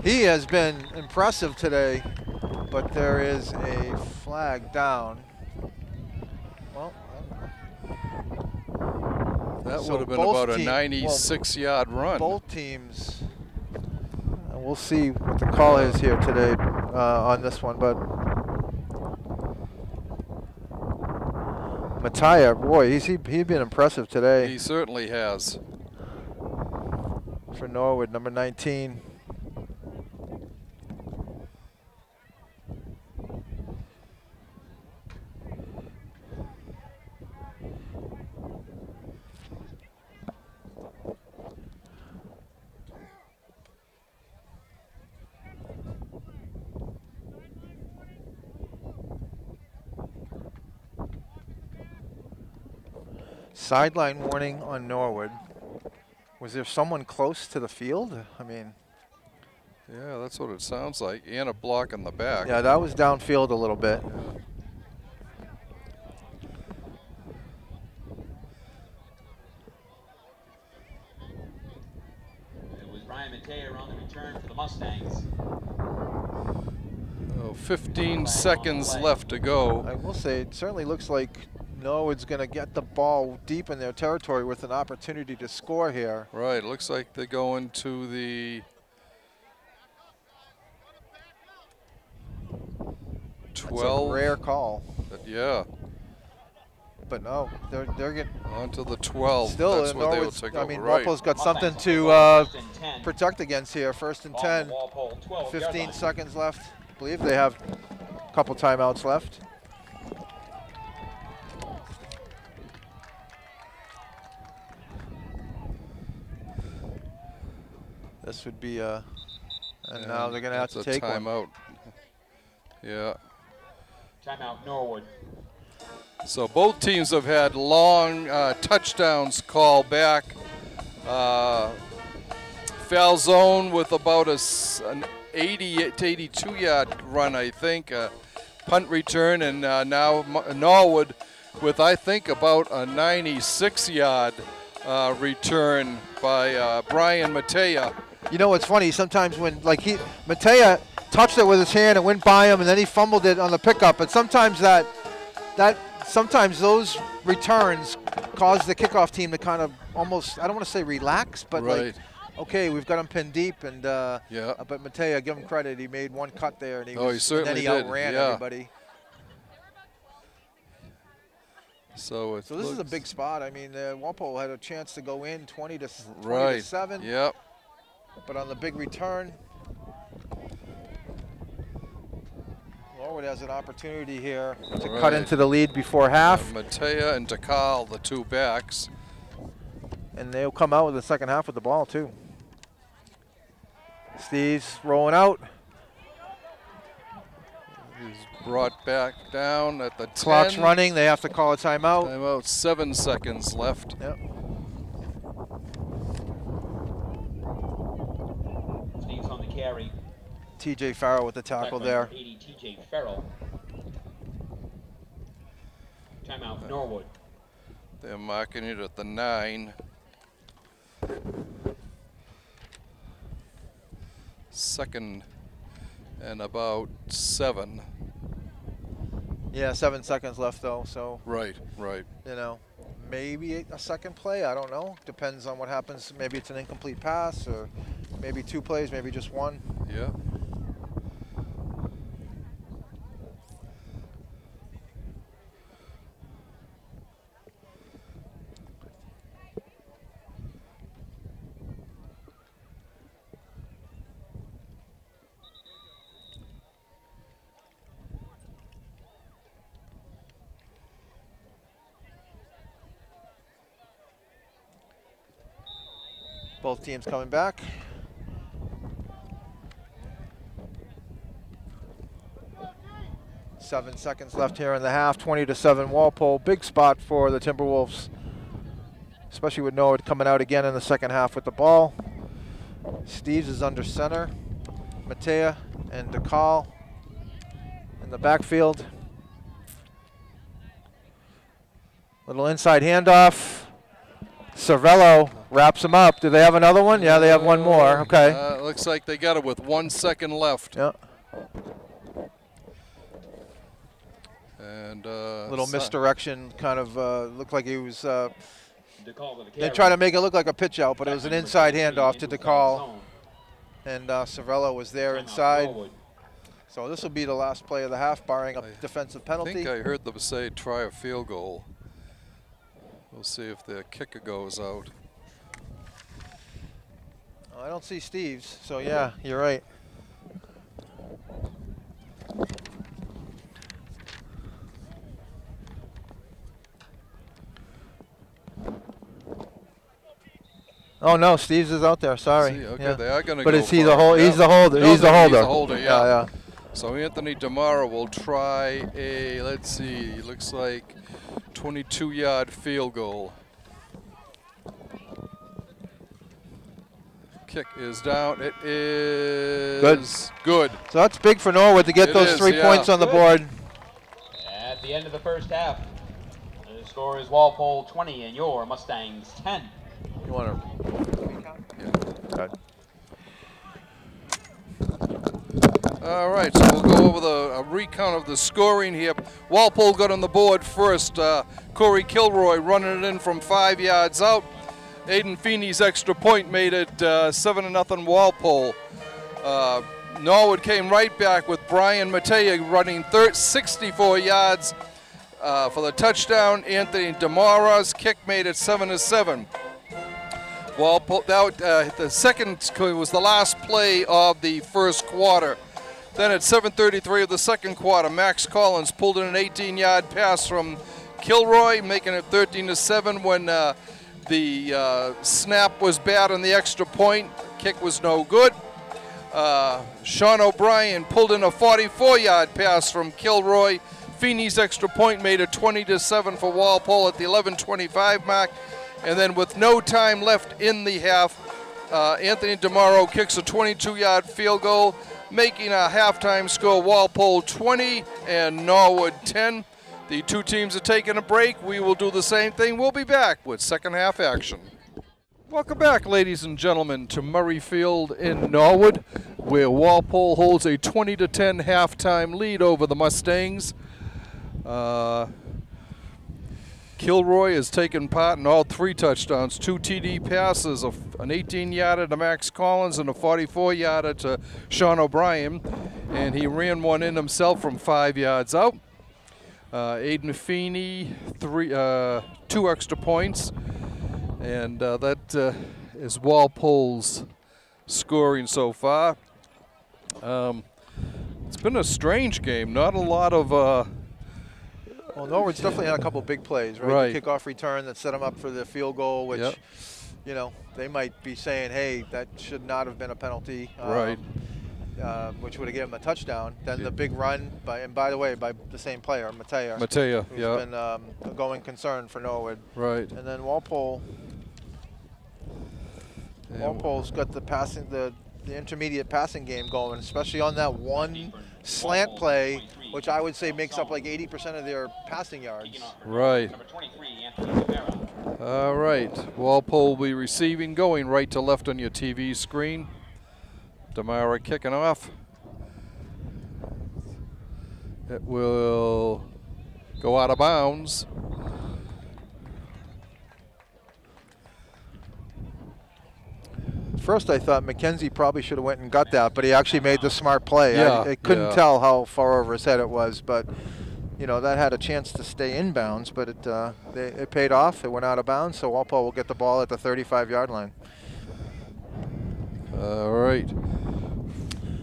Speaker 2: He has been impressive today, but there is a flag down. Well,
Speaker 1: that
Speaker 2: so
Speaker 1: would have been
Speaker 2: both
Speaker 1: about a 96-yard run.
Speaker 2: Both teams. We'll see what the call is here today on this one, but Mataya, boy, he's been impressive today.
Speaker 1: He certainly has.
Speaker 2: For Norwood, number 19. Sideline warning on Norwood. Was there someone close to the field? I mean,
Speaker 1: yeah, that's what it sounds like. And a block in the back.
Speaker 2: Yeah, that was downfield a little bit.
Speaker 3: It was Ryan Matei on the return for the Mustangs.
Speaker 1: Oh, 15 seconds left to go.
Speaker 2: I will say, it certainly looks like Norwood's going to get the ball deep in their territory with an opportunity to score here.
Speaker 1: Right, looks like they're going to the 12.
Speaker 2: That's a rare call.
Speaker 1: Yeah.
Speaker 2: But no, they're getting
Speaker 1: onto the 12.
Speaker 2: Still,
Speaker 1: that's where they will take over.
Speaker 2: I mean,
Speaker 1: Right.
Speaker 2: Walpole's got something to protect against here. 1st and 10.
Speaker 3: Walpole, 12
Speaker 2: 15 seconds left. I believe they have a couple timeouts left. This would be a, and now they're going to have to take one.
Speaker 1: Timeout. Yeah.
Speaker 3: Timeout, Norwood.
Speaker 1: So both teams have had long touchdowns called back. Falzone with about an 80 to 82 yard run, I think. Punt return, and now Norwood with, I think, about a 96 yard return by Brian Mattea.
Speaker 2: You know what's funny? Sometimes when Mattea touched it with his hand, it went by him, and then he fumbled it on the pickup. But sometimes sometimes those returns cause the kickoff team to kind of almost, I don't want to say relax, but like, okay, we've got him pinned deep, and
Speaker 1: yeah.
Speaker 2: But Mattea, give him credit, he made one cut there, and he
Speaker 1: certainly
Speaker 2: then he outran everybody.
Speaker 1: So
Speaker 2: this is a big spot. I mean, Walpole had a chance to go in 20 to 7.
Speaker 1: Yep.
Speaker 2: But on the big return, Norwood has an opportunity here to cut into the lead before half.
Speaker 1: Mattea and Takal, the two backs.
Speaker 2: And they'll come out with the second half with the ball, too. Steve's rolling out.
Speaker 1: He's brought back down at the 10.
Speaker 2: Clock's running. They have to call a timeout.
Speaker 1: Timeout, 7 seconds left.
Speaker 2: Yep.
Speaker 3: Steve's on the carry.
Speaker 2: TJ Farrell with the tackle there.
Speaker 3: 80, TJ Farrell. Timeout, Norwood.
Speaker 1: They're marking it at the 9. Second and about 7.
Speaker 2: Yeah, 7 seconds left though, so.
Speaker 1: Right.
Speaker 2: You know, maybe a second play. I don't know. Depends on what happens. Maybe it's an incomplete pass, or maybe 2 plays, maybe just 1.
Speaker 1: Yeah.
Speaker 2: Both teams coming back. Seven seconds left here in the half. 20-7 Walpole. Big spot for the Timberwolves, especially with Norwood coming out again in the second half with the ball. Steves is under center. Matea and DeCall in the backfield. Little inside handoff. Cervello wraps him up. Do they have another one? Yeah, they have one more. Okay.
Speaker 1: Looks like they got it with 1 second left.
Speaker 2: Yeah.
Speaker 1: And
Speaker 2: little misdirection, kind of looked like he was.
Speaker 3: DeCall
Speaker 2: They tried to make it look like a pitch out, but it was an inside handoff to DeCall, and Cervello was there inside. So this will be the last play of the half, barring a defensive penalty.
Speaker 1: I think I heard them say try a field goal. We'll see if the kicker goes out.
Speaker 2: I don't see Steves, so yeah, you're right. Oh no, Steves is out there. Sorry.
Speaker 1: See, okay,
Speaker 2: yeah.
Speaker 1: they are going to.
Speaker 2: But
Speaker 1: go
Speaker 2: is he
Speaker 1: for
Speaker 2: the holder?
Speaker 1: it.
Speaker 2: He's the holder.
Speaker 1: No,
Speaker 2: he's the holder.
Speaker 1: He's the holder. Yeah.
Speaker 2: Yeah.
Speaker 1: So Anthony DeMara will try a. Let's see. Looks like 22-yard field goal. Kick is down. It is good.
Speaker 2: So that's big for Norwood to get those 3 points on the board.
Speaker 3: At the end of the first half, the score is Walpole 20 and your Mustangs 10.
Speaker 2: You want to? Yeah. Okay.
Speaker 1: All right, so we'll go over a recount of the scoring here. Walpole got on the board first. Corey Kilroy running it in from 5 yards out. Aiden Feeney's extra point made it 7-0 Walpole. Norwood came right back with Brian Matea running 64 yards for the touchdown. Anthony DeMara's kick made it 7-7. Walpole, the second was the last play of the first quarter. Then at 7:33 of the second quarter, Max Collins pulled in an 18-yard pass from Kilroy, making it 13-7 when the snap was bad on the extra point. Kick was no good. Sean O'Brien pulled in a 44-yard pass from Kilroy. Feeney's extra point made it 20-7 for Walpole at the 11:25 mark. And then with no time left in the half, Anthony DeMaro kicks a 22-yard field goal, making a halftime score Walpole 20 and Norwood 10. The two teams are taking a break. We will do the same thing. We'll be back with second half action. Welcome back, ladies and gentlemen, to Murray Field in Norwood, where Walpole holds a 20-10 halftime lead over the Mustangs. Kilroy has taken part in all 3 touchdowns, 2 TD passes, an 18-yarder to Max Collins and a 44-yarder to Sean O'Brien, and he ran one in himself from 5 yards out. Aiden Feeney, 2 extra points, and that is Walpole's scoring so far. It's been a strange game, not a lot of
Speaker 2: well, Norwood's definitely had a couple big plays, right? The kickoff return that set them up for the field goal, which, you know, they might be saying, hey, that should not have been a penalty. Which would have given them a touchdown. Then the big run, and by the way, by the same player, Matea. Who's been a going concern for Norwood.
Speaker 1: Right.
Speaker 2: And then Walpole's got the intermediate passing game going, especially on that one slant play, which I would say makes up like 80% of their passing yards.
Speaker 1: Right. All right. Walpole will be receiving, going right to left on your TV screen. DeMara kicking off. It will go out of bounds.
Speaker 2: first I thought McKenzie probably should have went and got that, but he actually made the smart play.
Speaker 1: Yeah,
Speaker 2: I couldn't
Speaker 1: yeah.
Speaker 2: tell how far over his head it was, but you know, that had a chance to stay inbounds, but it paid off. It went out of bounds, so Walpole will get the ball at the 35-yard line.
Speaker 1: All right.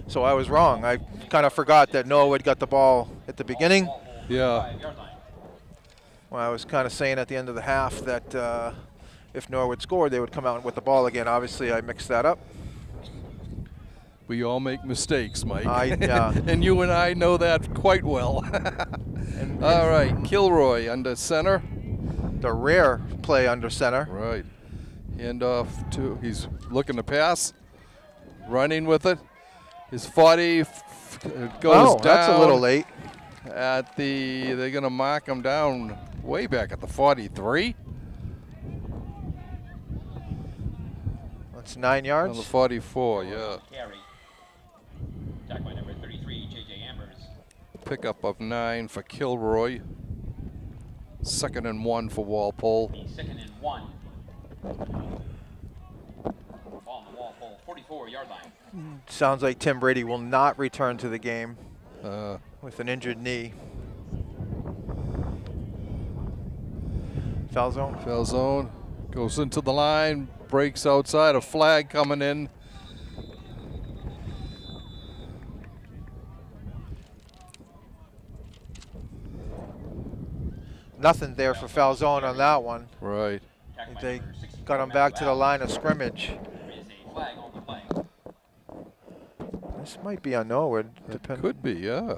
Speaker 2: So I was wrong. I kind of forgot that Norwood got the ball at the beginning.
Speaker 1: Yeah.
Speaker 2: Well, I was kind of saying at the end of the half that if Norwood scored, they would come out with the ball again. Obviously, I mixed that up.
Speaker 1: We all make mistakes, Mike.
Speaker 2: Yeah.
Speaker 1: And you and I know that quite well. All right, Kilroy under center.
Speaker 2: The rare play under center.
Speaker 1: Right. Hand off to, he's looking to pass. Running with it. His 40 goes down.
Speaker 2: That's a little late.
Speaker 1: At the, they're going to mark him down way back at the 43.
Speaker 2: That's 9 yards.
Speaker 1: On the 44, yeah.
Speaker 3: Carry. Attack by number 33, J.J. Ambers.
Speaker 1: Pickup of 9 for Kilroy. 2nd and 1 for Walpole.
Speaker 3: 2nd and 1. Ball on the Walpole 44-yard line.
Speaker 2: Sounds like Tim Brady will not return to the game
Speaker 1: Uh,
Speaker 2: with an injured knee. Foul zone.
Speaker 1: Foul zone. Goes into the line. Breaks outside. A flag coming in.
Speaker 2: Nothing there for foul zone on that one.
Speaker 1: Right.
Speaker 2: They got him back to the line of scrimmage.
Speaker 3: There is a flag on the play.
Speaker 2: This might be on Norwood.
Speaker 1: It could be, yeah.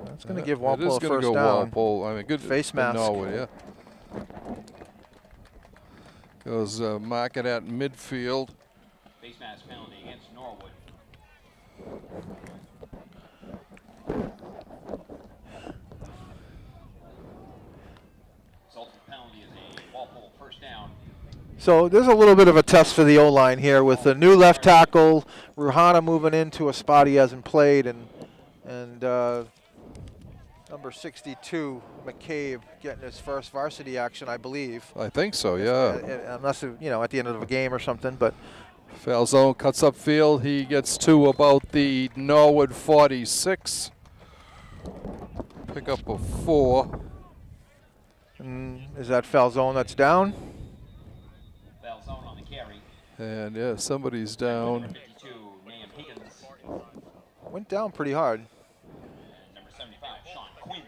Speaker 2: That's going to give Walpole a
Speaker 1: It is going to
Speaker 2: first
Speaker 1: go
Speaker 2: down.
Speaker 1: Walpole. I mean, good
Speaker 2: Face
Speaker 1: for
Speaker 2: mask.
Speaker 1: Norwood, yeah. Goes mark it at midfield.
Speaker 3: Face mask penalty against Norwood. Resulting penalty is a Walpole first down.
Speaker 2: So there's a little bit of a test for the O-line here with the new left tackle, Ruhana moving into a spot he hasn't played, and number 62, McCabe, getting his first varsity action, I believe.
Speaker 1: I think so, yeah.
Speaker 2: Unless, you know, at the end of a game or something, but
Speaker 1: Foul zone, cuts upfield. He gets to about the Norwood 46. Pickup of 4.
Speaker 2: Is that foul zone that's down?
Speaker 3: Foul zone on the carry.
Speaker 1: And yeah, somebody's down.
Speaker 3: Number 52, Nahum Higgins.
Speaker 2: Went down pretty hard.
Speaker 3: And number 75, Sean Quinn.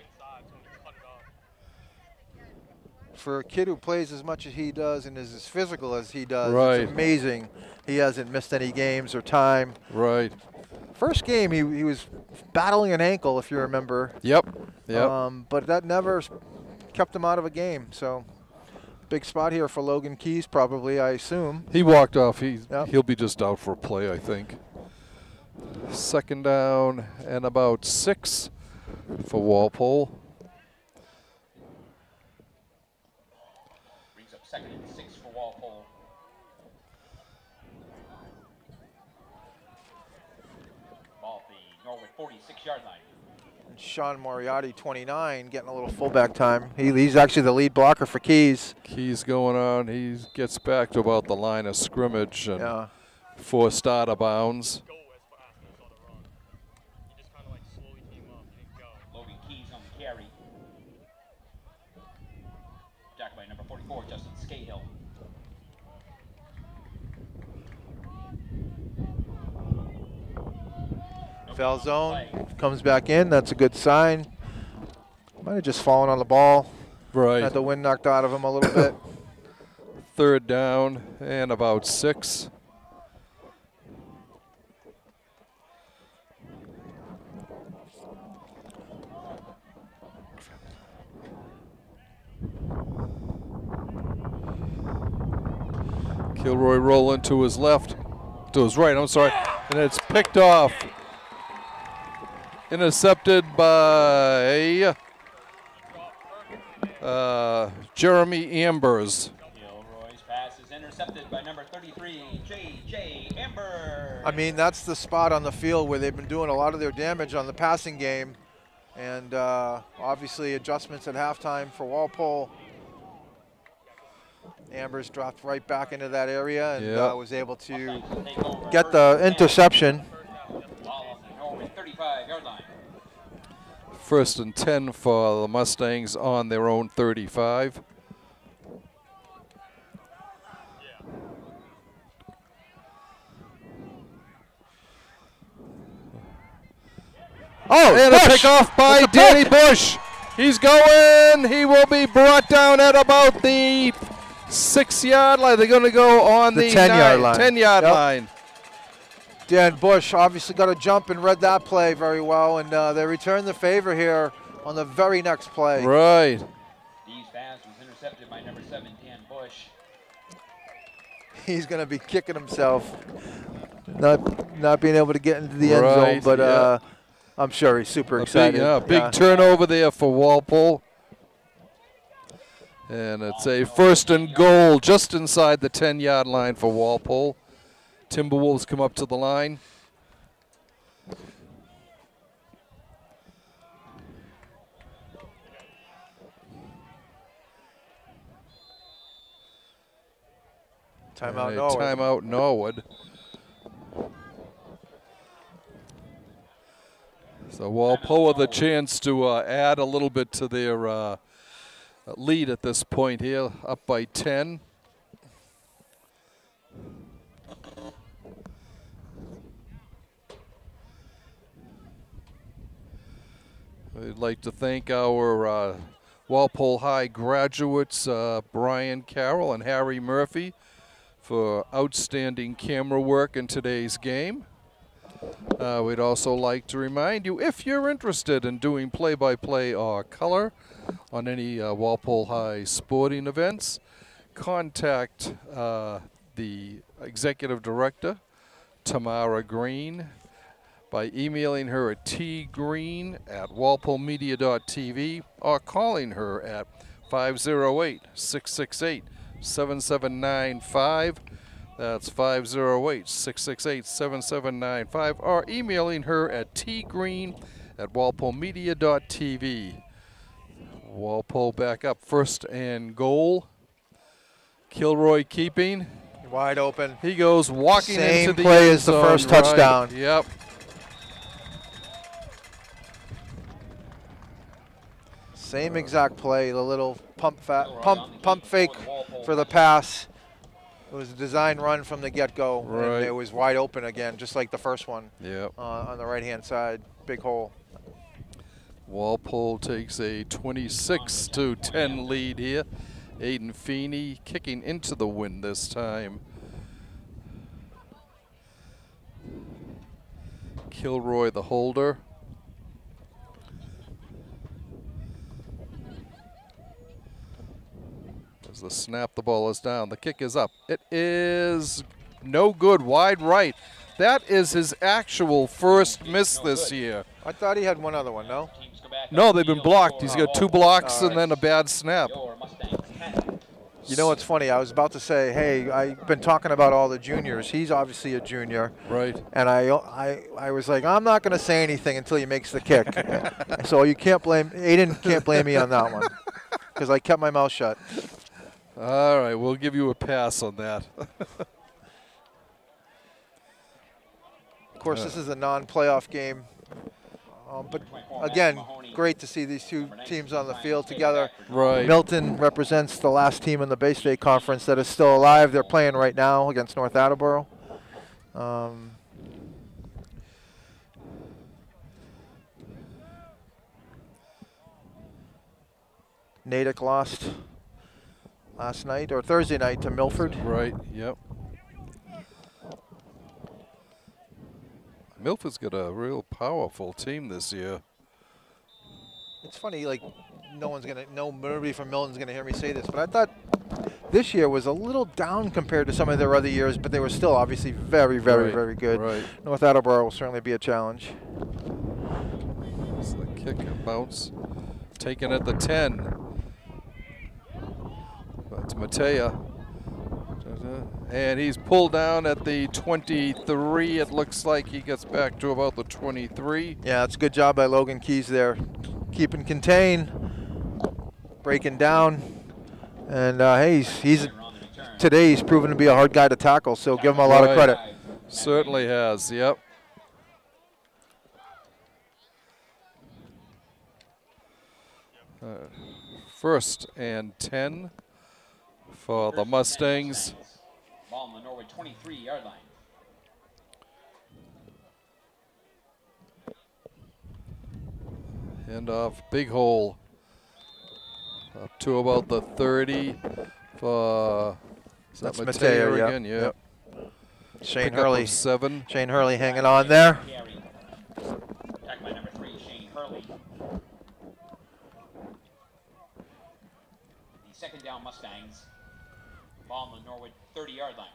Speaker 2: For a kid who plays as much as he does and is as physical as he does,
Speaker 1: Right.
Speaker 2: it's amazing he hasn't missed any games or time.
Speaker 1: Right.
Speaker 2: First game, he was battling an ankle, if you remember.
Speaker 1: Yep. Yep.
Speaker 2: But that never kept him out of a game. So big spot here for Logan Keys, probably, I assume.
Speaker 1: He walked off.
Speaker 2: Yep.
Speaker 1: He'll be just out for a play, I think. 2nd down and about 6 for Walpole.
Speaker 3: Brings up 2nd and 6 for Walpole. Ball at the Norwood 46-yard line.
Speaker 2: Sean Moriarty, 29, getting a little fullback time. He's actually the lead blocker for Keys.
Speaker 1: Keys going on. He gets back to about the line of scrimmage and
Speaker 2: Yeah.
Speaker 1: forced out of bounds.
Speaker 3: Logan Keys on the carry. Jacked by number 44, Justin Scahill.
Speaker 2: Foul zone, comes back in. That's a good sign. Might have just fallen on the ball.
Speaker 1: Right.
Speaker 2: Had the wind knocked out of him a little bit.
Speaker 1: 3rd down and about 6. Kilroy rolling to his left, to his right, I'm sorry, and it's picked off. Intercepted by Jeremy Ambers.
Speaker 3: Gilroy's pass is intercepted by number 33, J.J. Amber.
Speaker 2: I mean, that's the spot on the field where they've been doing a lot of their damage on the passing game. And obviously adjustments at halftime for Walpole. Ambers dropped right back into that area and
Speaker 1: Yep.
Speaker 2: was able to get the interception.
Speaker 3: Ball on the Norwood 35-yard line.
Speaker 1: 1st and 10 for the Mustangs on their own 35.
Speaker 2: Oh,
Speaker 1: and a
Speaker 2: Bush!
Speaker 1: pickoff by
Speaker 2: It's a
Speaker 1: Danny
Speaker 2: pick.
Speaker 1: Bush. He's going. He will be brought down at about the 6-yard line. They're going to go on the
Speaker 2: 10-yard line.
Speaker 1: 10-yard
Speaker 2: Yep.
Speaker 1: line.
Speaker 2: Dan Bush obviously got a jump and read that play very well, and they returned the favor here on the very next play.
Speaker 1: Right.
Speaker 3: These pass was intercepted by number 7, Dan Bush.
Speaker 2: He's going to be kicking himself, not being able to get into the end zone,
Speaker 1: Right,
Speaker 2: but
Speaker 1: yeah.
Speaker 2: I'm sure he's super
Speaker 1: A
Speaker 2: excited.
Speaker 1: big turnover there for Walpole. And it's a 1st and goal just inside the 10-yard line for Walpole. Timberwolves come up to the line.
Speaker 2: Timeout
Speaker 1: And a
Speaker 2: Norwood.
Speaker 1: Timeout Norwood. So Walpole with a chance to add a little bit to their lead at this point here, up by 10. I'd like to thank our Walpole High graduates, Brian Carroll and Harry Murphy, for outstanding camera work in today's game. We'd also like to remind you, if you're interested in doing play-by-play or color on any Walpole High sporting events, contact the executive director, Tamara Green, by emailing her at tgreen@walpolemedia.tv or calling her at 508-668-7795. That's 508-668-7795, or emailing her at tgreen@walpolemedia.tv. Walpole back up, 1st and goal. Kilroy keeping.
Speaker 2: Wide open.
Speaker 1: He goes walking
Speaker 2: Same
Speaker 1: into the
Speaker 2: play
Speaker 1: end
Speaker 2: as the
Speaker 1: zone,
Speaker 2: first
Speaker 1: right.
Speaker 2: touchdown.
Speaker 1: Yep.
Speaker 2: Same exact play, the little pump fake for the pass. It was a design run from the get-go,
Speaker 1: Right.
Speaker 2: and it was wide open again, just like the first one.
Speaker 1: Yep.
Speaker 2: On the right-hand side, big hole.
Speaker 1: Walpole takes a 26-10 lead here. Aiden Feeney kicking into the wind this time. Kilroy the holder. As the snap, the ball is down. The kick is up. It is no good, wide right. That is his actual first miss this year.
Speaker 2: I thought he had one other one, no?
Speaker 1: No, they've been blocked. He's got 2 blocks and then a bad snap.
Speaker 2: You know what's funny? I was about to say, hey, I've been talking about all the juniors. He's obviously a junior.
Speaker 1: Right.
Speaker 2: And I was like, I'm not going to say anything until he makes the kick. So you can't blame, Aiden can't blame me on that one, because I kept my mouth shut.
Speaker 1: All right, we'll give you a pass on that.
Speaker 2: Of course, this is a non-playoff game. But again, great to see these two teams on the field together.
Speaker 1: Right.
Speaker 2: Milton represents the last team in the Bay State Conference that is still alive. They're playing right now against North Attleboro. Natick lost last night, or Thursday night, to Milford.
Speaker 1: Right, yep. Milford's got a real powerful team this year.
Speaker 2: It's funny, like, nobody from Milton's gonna hear me say this, but I thought this year was a little down compared to some of their other years, but they were still obviously very, very,
Speaker 1: Right,
Speaker 2: very good.
Speaker 1: right.
Speaker 2: North Attleboro will certainly be a challenge.
Speaker 1: It's the kick and bounce. Taken at the 10. That's Matea. And he's pulled down at the 23. It looks like he gets back to about the 23.
Speaker 2: Yeah, it's a good job by Logan Keys there. Keeping contained, breaking down. And hey, he's today he's proven to be a hard guy to tackle, so give him a lot of credit.
Speaker 1: Certainly has, yep. First and 10 for the Mustangs.
Speaker 3: Ball on the Norwood 23-yard line.
Speaker 1: End off, big hole. Up to about the 30 for, is that
Speaker 2: That's
Speaker 1: Mateo
Speaker 2: Mateo,
Speaker 1: again?
Speaker 2: yep. Shane
Speaker 1: Pickup
Speaker 2: Hurley.
Speaker 1: of 7.
Speaker 2: Shane Hurley hanging on there.
Speaker 3: Attacked by number 3, Shane Hurley. The second down Mustangs. Ball on the Norwood 30-yard line.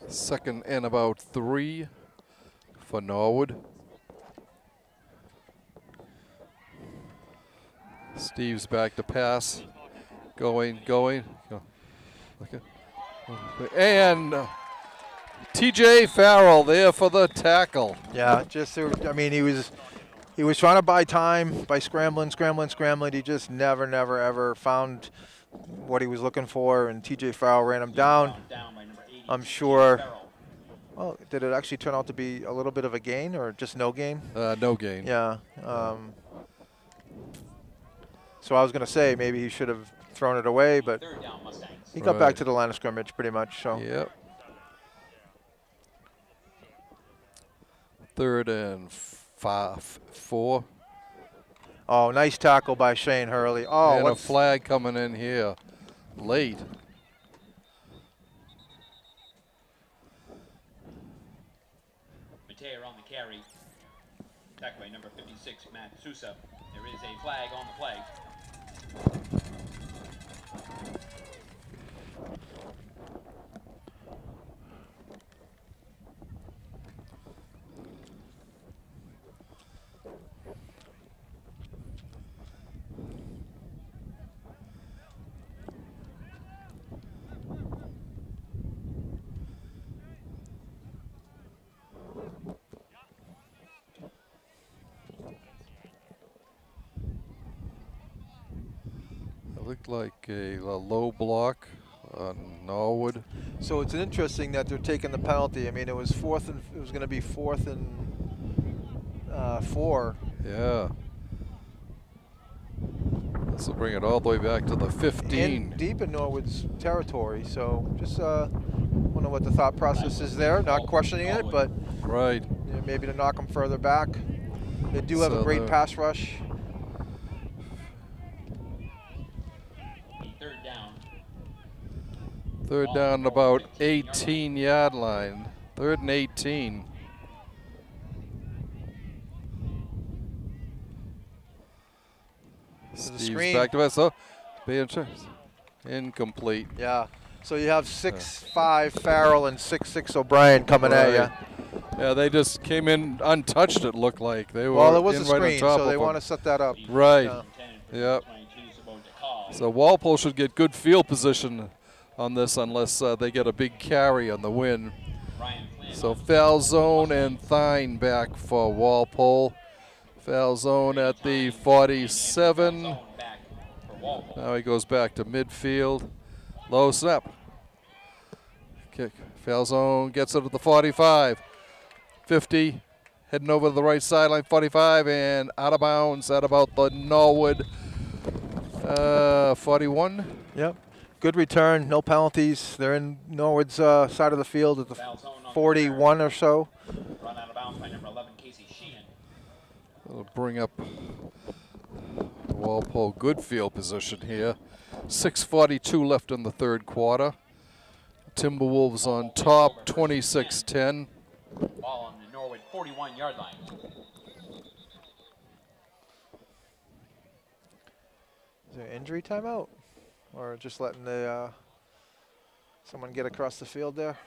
Speaker 1: Second and about 3 for Norwood. Steve's back to pass. Going. Okay. And TJ Farrell there for the tackle.
Speaker 2: Yeah, just I mean he was trying to buy time by scrambling. He just never ever found what he was looking for, and TJ Farrell ran him down. I'm sure. Well, did it actually turn out to be a little bit of a gain or just no gain?
Speaker 1: No gain.
Speaker 2: Yeah. So I was going to say maybe he should have thrown it away, but he got back to the line of scrimmage pretty much. So.
Speaker 1: Yep. 3rd and 4.
Speaker 2: Oh, nice tackle by Shane Hurley. Oh,
Speaker 1: and a flag coming in here late.
Speaker 3: Mateo on the carry. Attacked by number 56, Matt Sousa. There is a flag on the play.
Speaker 1: Looked like a low block on Norwood.
Speaker 2: So it's interesting that they're taking the penalty. I mean, it was it was going to be 4th and 4.
Speaker 1: Yeah. This will bring it all the way back to the 15.
Speaker 2: And deep in Norwood's territory. So just wonder what the thought process is there. Not questioning it, but
Speaker 1: right.
Speaker 2: You know, maybe to knock them further back. They do have a great pass rush.
Speaker 1: Third down about 18-yard line. 3rd and 18. Steve's back to us. So, incomplete.
Speaker 2: Yeah. So you have 6'5" Farrell and 6'6" O'Brien coming at you.
Speaker 1: Yeah, they just came in untouched. It looked like they were.
Speaker 2: Well, it was a
Speaker 1: right
Speaker 2: screen, so they want to set that up.
Speaker 1: Right. Yep. So Walpole should get good field position on this unless they get a big carry on the win. So foul zone and Thine back for Walpole. Foul zone at the 47. Now he goes back to midfield. Low snap. Kick. Foul zone gets it at the 45. 50. Heading over to the right sideline. 45 and out of bounds at about the Norwood 41.
Speaker 2: Yep. Good return, no penalties. They're in Norwood's side of the field at the 41 or so.
Speaker 3: Run out of bounds by number 11, Casey Sheehan.
Speaker 1: It'll bring up Walpole good field position here. 6:42 left in the 3rd quarter. Timberwolves on top, 26-10.
Speaker 3: Ball on the Norwood 41-yard line.
Speaker 2: Is there injury timeout? Or just letting the someone get across the field there?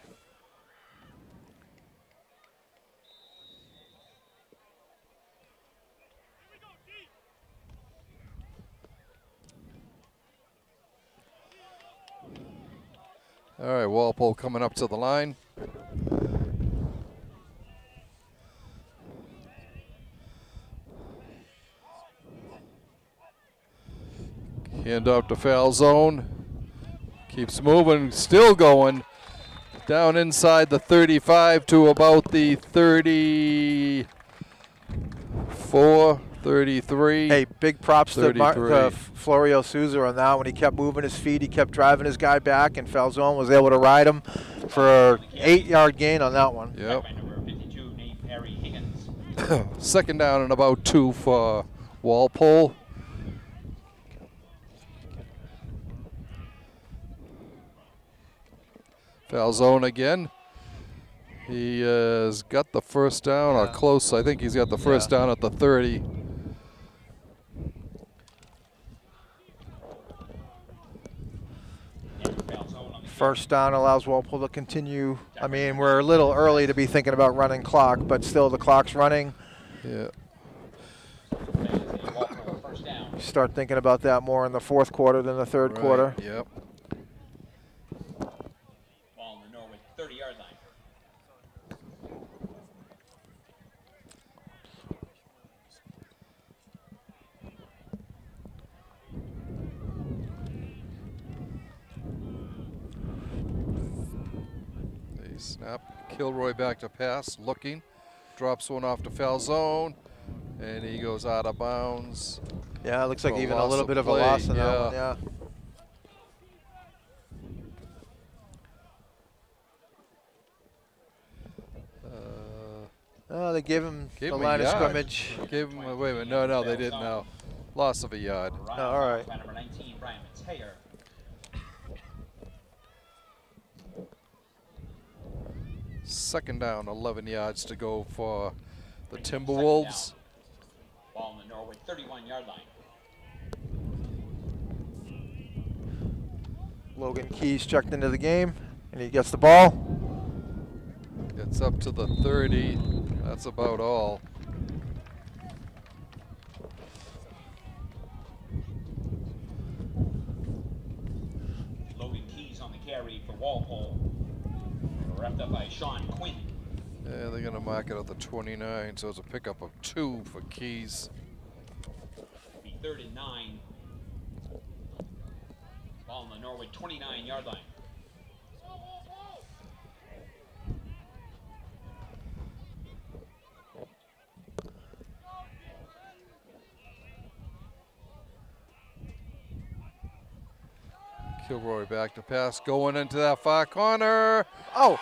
Speaker 1: All right, Walpole coming up to the line. Hand off to foul zone. Keeps moving, still going. Down inside the 35 to about the 34, 33.
Speaker 2: Hey, big props to Florio Souza on that when he kept moving his feet. He kept driving his guy back, and Falzone was able to ride him for an 8-yard gain on that one.
Speaker 1: Yep. Second down and about 2 for Walpole. Falzone again. He has got the first down, or close. I think he's got the first down at the 30.
Speaker 2: First down allows Walpole to continue. I mean, we're a little early to be thinking about running clock, but still the clock's running.
Speaker 1: Yeah.
Speaker 2: You start thinking about that more in the fourth quarter than the third quarter.
Speaker 1: Yep.
Speaker 3: Ball on the Norwood 30-yard line.
Speaker 1: They snap. Kilroy back to pass, looking. Drops one off to foul zone, and he goes out of bounds.
Speaker 2: Yeah, it looks like even a little bit of a loss in that one, yeah. They gave him the line of scrimmage.
Speaker 1: Gave him wait a minute. No, they didn't. No, loss of a yard.
Speaker 2: Oh, all right.
Speaker 3: Number 19, Brian Mateer.
Speaker 1: Second down, 11 yards to go for the Timberwolves.
Speaker 3: Ball on the Norwood 31-yard line.
Speaker 2: Logan Keys checked into the game, and he gets the ball.
Speaker 1: Gets up to the 30. That's about all.
Speaker 3: Logan Keys on the carry for Walpole. Wrapped up by Sean Quinn.
Speaker 1: Yeah, they're going to mark it at the 29, so it's a pickup of 2 for Keys.
Speaker 3: It'll be 3rd and 9. Ball on the Norwood 29-yard line.
Speaker 1: Kilroy back to pass, going into that far corner.
Speaker 2: Oh,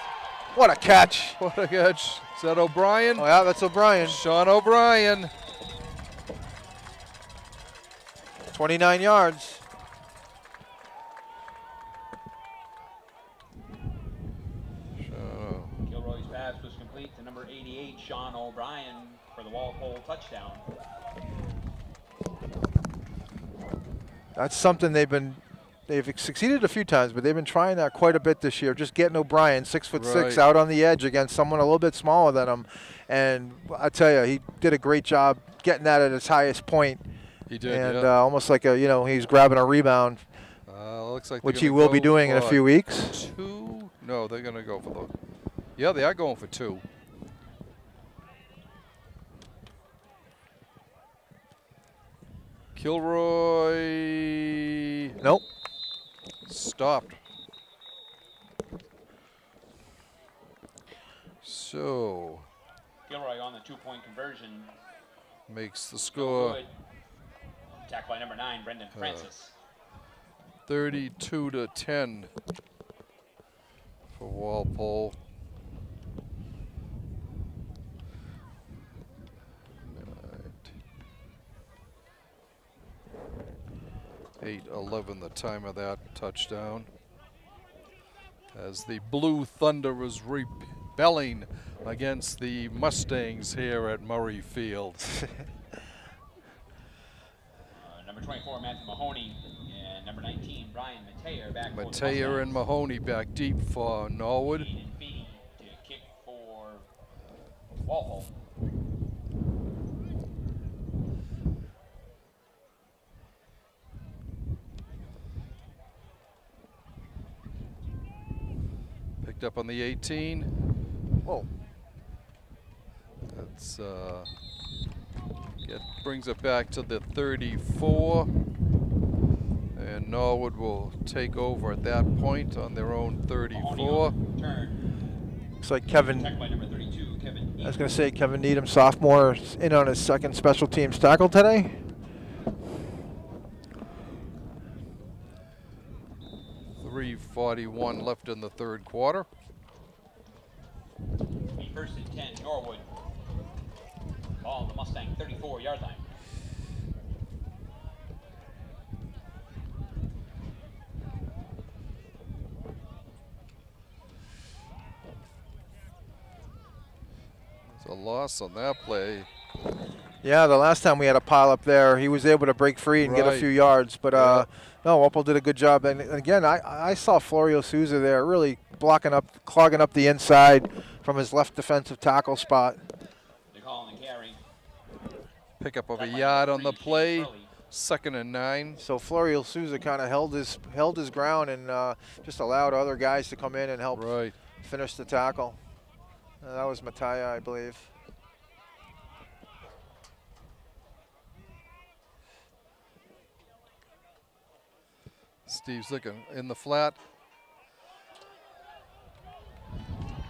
Speaker 2: what a catch.
Speaker 1: What a catch. Is that O'Brien?
Speaker 2: Oh, yeah, that's O'Brien.
Speaker 1: Sean O'Brien.
Speaker 2: 29 yards.
Speaker 3: Kilroy's pass was complete to number 88, Sean O'Brien, for the Walpole touchdown.
Speaker 2: That's something they've succeeded a few times, but they've been trying that quite a bit this year. Just getting O'Brien, 6'6", out on the edge against someone a little bit smaller than him. And I tell you, he did a great job getting that at its highest point.
Speaker 1: He did,
Speaker 2: and almost like he's grabbing a rebound,
Speaker 1: looks like
Speaker 2: which he will be doing in a few weeks.
Speaker 1: 2? No, they're going to go for the. Yeah, they are going for 2. Kilroy.
Speaker 2: Nope.
Speaker 1: Stopped. So.
Speaker 3: Kilroy on the 2-point conversion.
Speaker 1: Makes the score.
Speaker 3: Attacked by number 9, Brendan Francis.
Speaker 1: 32-10 for Walpole. 8-11 the time of that touchdown. As the Blue Thunder is rebelling against the Mustangs here at Murray Field.
Speaker 3: Number 24, Matthew Mahoney, and number 19, Brian Mateer back.
Speaker 1: Mateer and Mahoney back deep for Norwood.
Speaker 3: And Beatty to kick for Walpole.
Speaker 1: Picked up on the 18.
Speaker 2: Whoa.
Speaker 1: That's brings it back to the 34. And Norwood will take over at that point on their own 34.
Speaker 2: Looks like Kevin.
Speaker 3: Attacked by number 32, Kevin.
Speaker 2: I was going to say Kevin Needham, sophomore, is in on his second special teams tackle today.
Speaker 1: .341 left in the third quarter.
Speaker 3: First and 10, Norwood. Ball on the Mustang 34-yard line.
Speaker 1: There's a loss on that play.
Speaker 2: Yeah, the last time we had a pile up there, he was able to break free and get a
Speaker 1: Right.
Speaker 2: few yards. But
Speaker 1: Yeah.
Speaker 2: no, Walpole did a good job. And again, I saw Florio Souza there really clogging up the inside from his left defensive tackle spot.
Speaker 3: They call and carry.
Speaker 1: Pickup of a
Speaker 3: Attacked by
Speaker 1: yard
Speaker 3: number
Speaker 1: on the
Speaker 3: 3,
Speaker 1: play.
Speaker 3: Shane Hurley.
Speaker 1: 2nd and 9.
Speaker 2: So Florio Souza kind of held his ground and just allowed other guys to come in and help
Speaker 1: Right.
Speaker 2: finish the tackle. That was Mattia, I believe.
Speaker 1: Steve's looking in the flat.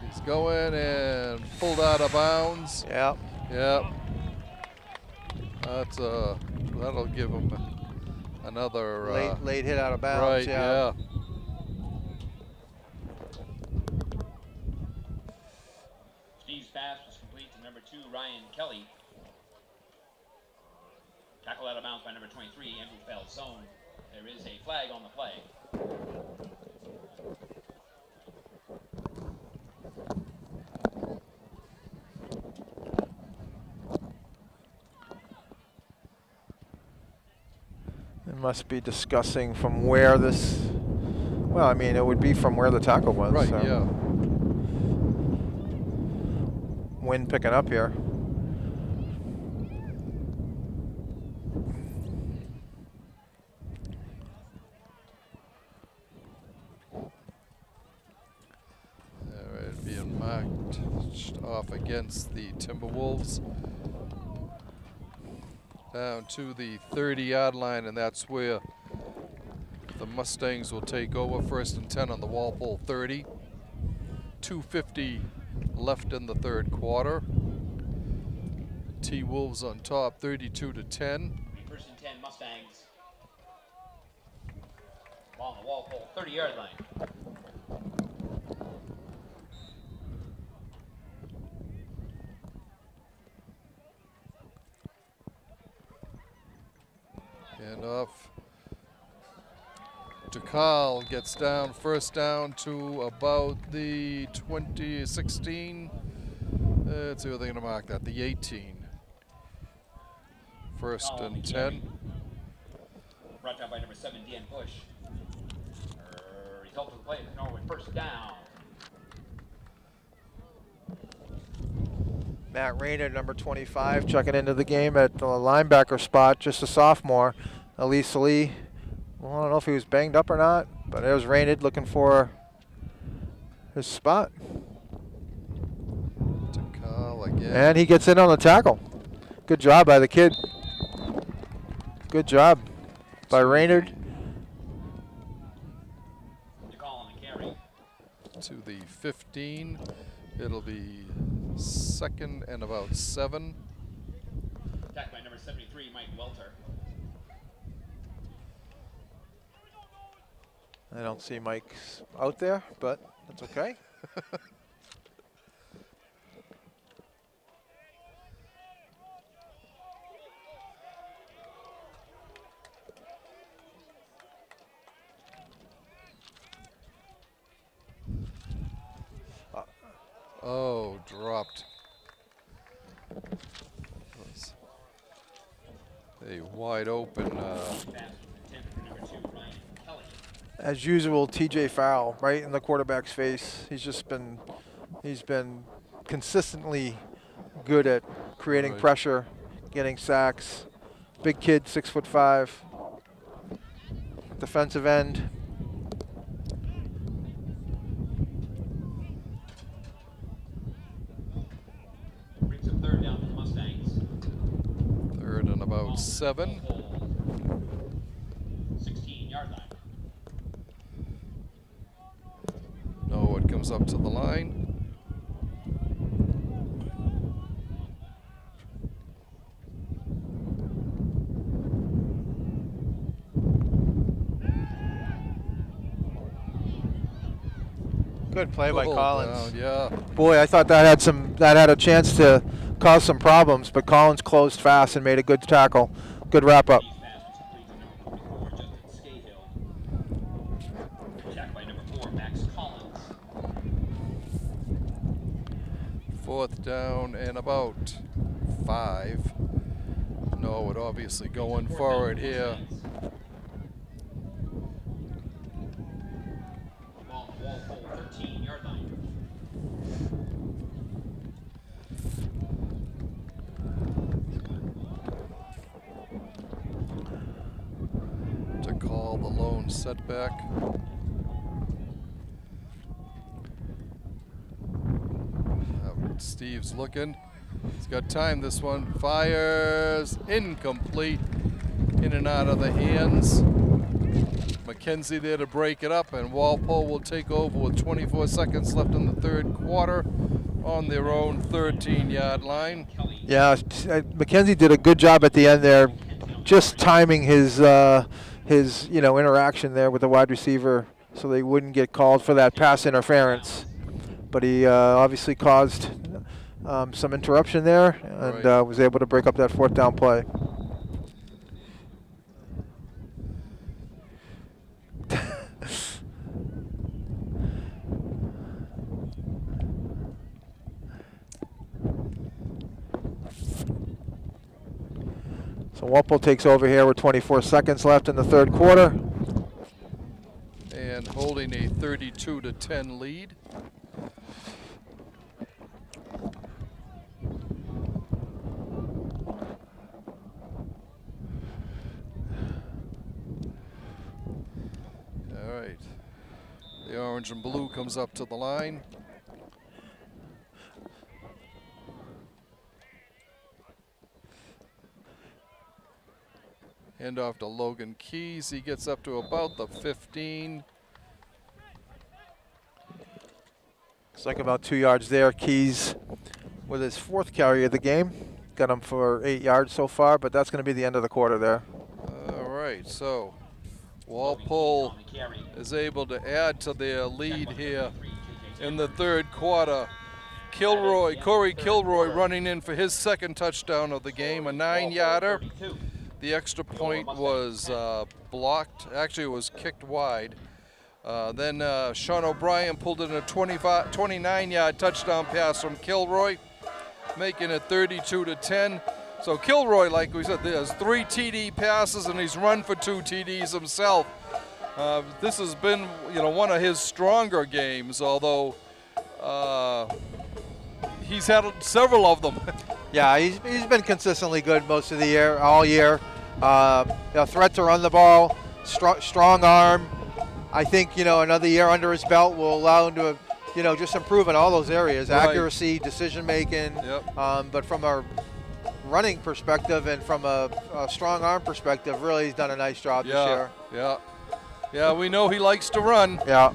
Speaker 1: He's going and pulled out of bounds.
Speaker 2: Yeah.
Speaker 1: Yep. That'll give him another
Speaker 2: Late hit out of bounds.
Speaker 1: right. Yeah.
Speaker 3: Steve's pass was complete to number 2, Ryan Kelly. Tackle out of bounds by number 23, Andrew Falzone. There is a flag on the play.
Speaker 2: It must be discussing from where this. Well, I mean, it would be from where the tackle was.
Speaker 1: Right.
Speaker 2: so.
Speaker 1: Yeah.
Speaker 2: Wind picking up here.
Speaker 1: Being marked off against the Timberwolves. Down to the 30-yard line, and that's where the Mustangs will take over. 1st and 10 on the Walpole 30. 2:50 left in the third quarter. T-Wolves on top, 32-10.
Speaker 3: 1st and 10, Mustangs. Ball on the Walpole 30-yard line.
Speaker 1: And off to Carl, gets down, 1st down to about the 16. Let's see what they're going to mark that, the 18. 1st and 10.
Speaker 3: Brought down by number 7, Dan Bush. Result of the play is Norwood 1st down.
Speaker 2: Matt Rayner, number 25, checking into the game at the linebacker spot, just a sophomore. Elise Lee, well, I don't know if he was banged up or not, but there's Rayner looking for his spot.
Speaker 1: To Carl again.
Speaker 2: And he gets in on the tackle. Good job by the kid. Good job by Rayner.
Speaker 3: To call on the carry.
Speaker 1: To the 15. It'll be 2nd and about 7.
Speaker 3: Attacked by number 73, Mike Welter.
Speaker 2: I don't see Mike out there, but that's okay.
Speaker 1: Oh, dropped. A wide open.
Speaker 3: Pass was intended for number 2, Ryan Kelly.
Speaker 2: As usual, TJ Farrell right in the quarterback's face. He's been consistently good at creating
Speaker 1: Right.
Speaker 2: pressure, getting sacks. Big kid, 6'5". Defensive end.
Speaker 3: Brings a 3rd down for the Mustangs.
Speaker 1: 3rd and about 7.
Speaker 3: 16-yard
Speaker 1: comes up to the line.
Speaker 2: Good play by Collins.
Speaker 1: Down, yeah.
Speaker 2: Boy, I thought that had a chance to cause some problems, but Collins closed fast and made a good tackle. Good wrap up.
Speaker 1: Fourth down and about 5. Norwood obviously going forward here. To call the lone setback. Steve's looking. He's got time. This one fires incomplete. In and out of the hands. McKenzie there to break it up, and Walpole will take over with 24 seconds left in the third quarter on their own 13-yard line.
Speaker 2: Yeah, McKenzie did a good job at the end there, just timing his interaction there with the wide receiver so they wouldn't get called for that pass interference. But he obviously caused some interruption there and was able to break up that fourth down play. So Walpole takes over here with 24 seconds left in the third quarter.
Speaker 1: And holding a 32-10 lead. All right. The orange and blue comes up to the line. Hand off to Logan Keys. He gets up to about the 15.
Speaker 2: It's like about 2 yards there. Keys with his fourth carry of the game. Got him for 8 yards so far, but that's going to be the end of the quarter there.
Speaker 1: All right, so Walpole is able to add to their lead here in the third quarter. Corey Kilroy running in for his second touchdown of the game, a 9-yarder. The extra point was blocked. Actually, it was kicked wide. Then Sean O'Brien pulled in a 29-yard touchdown pass from Kilroy, making it 32-10. So Kilroy, like we said, there's 3 TD passes, and he's run for 2 TDs himself. This has been, one of his stronger games, although he's had several of them.
Speaker 2: Yeah, he's been consistently good most of the year, all year. Threat to run the ball, strong arm. I think, another year under his belt will allow him to, just improve in all those areas, accuracy, decision making.
Speaker 1: Yep.
Speaker 2: But from a running perspective and from a strong arm perspective, really he's done a nice job this year.
Speaker 1: Yeah, we know he likes to run.
Speaker 2: Yeah.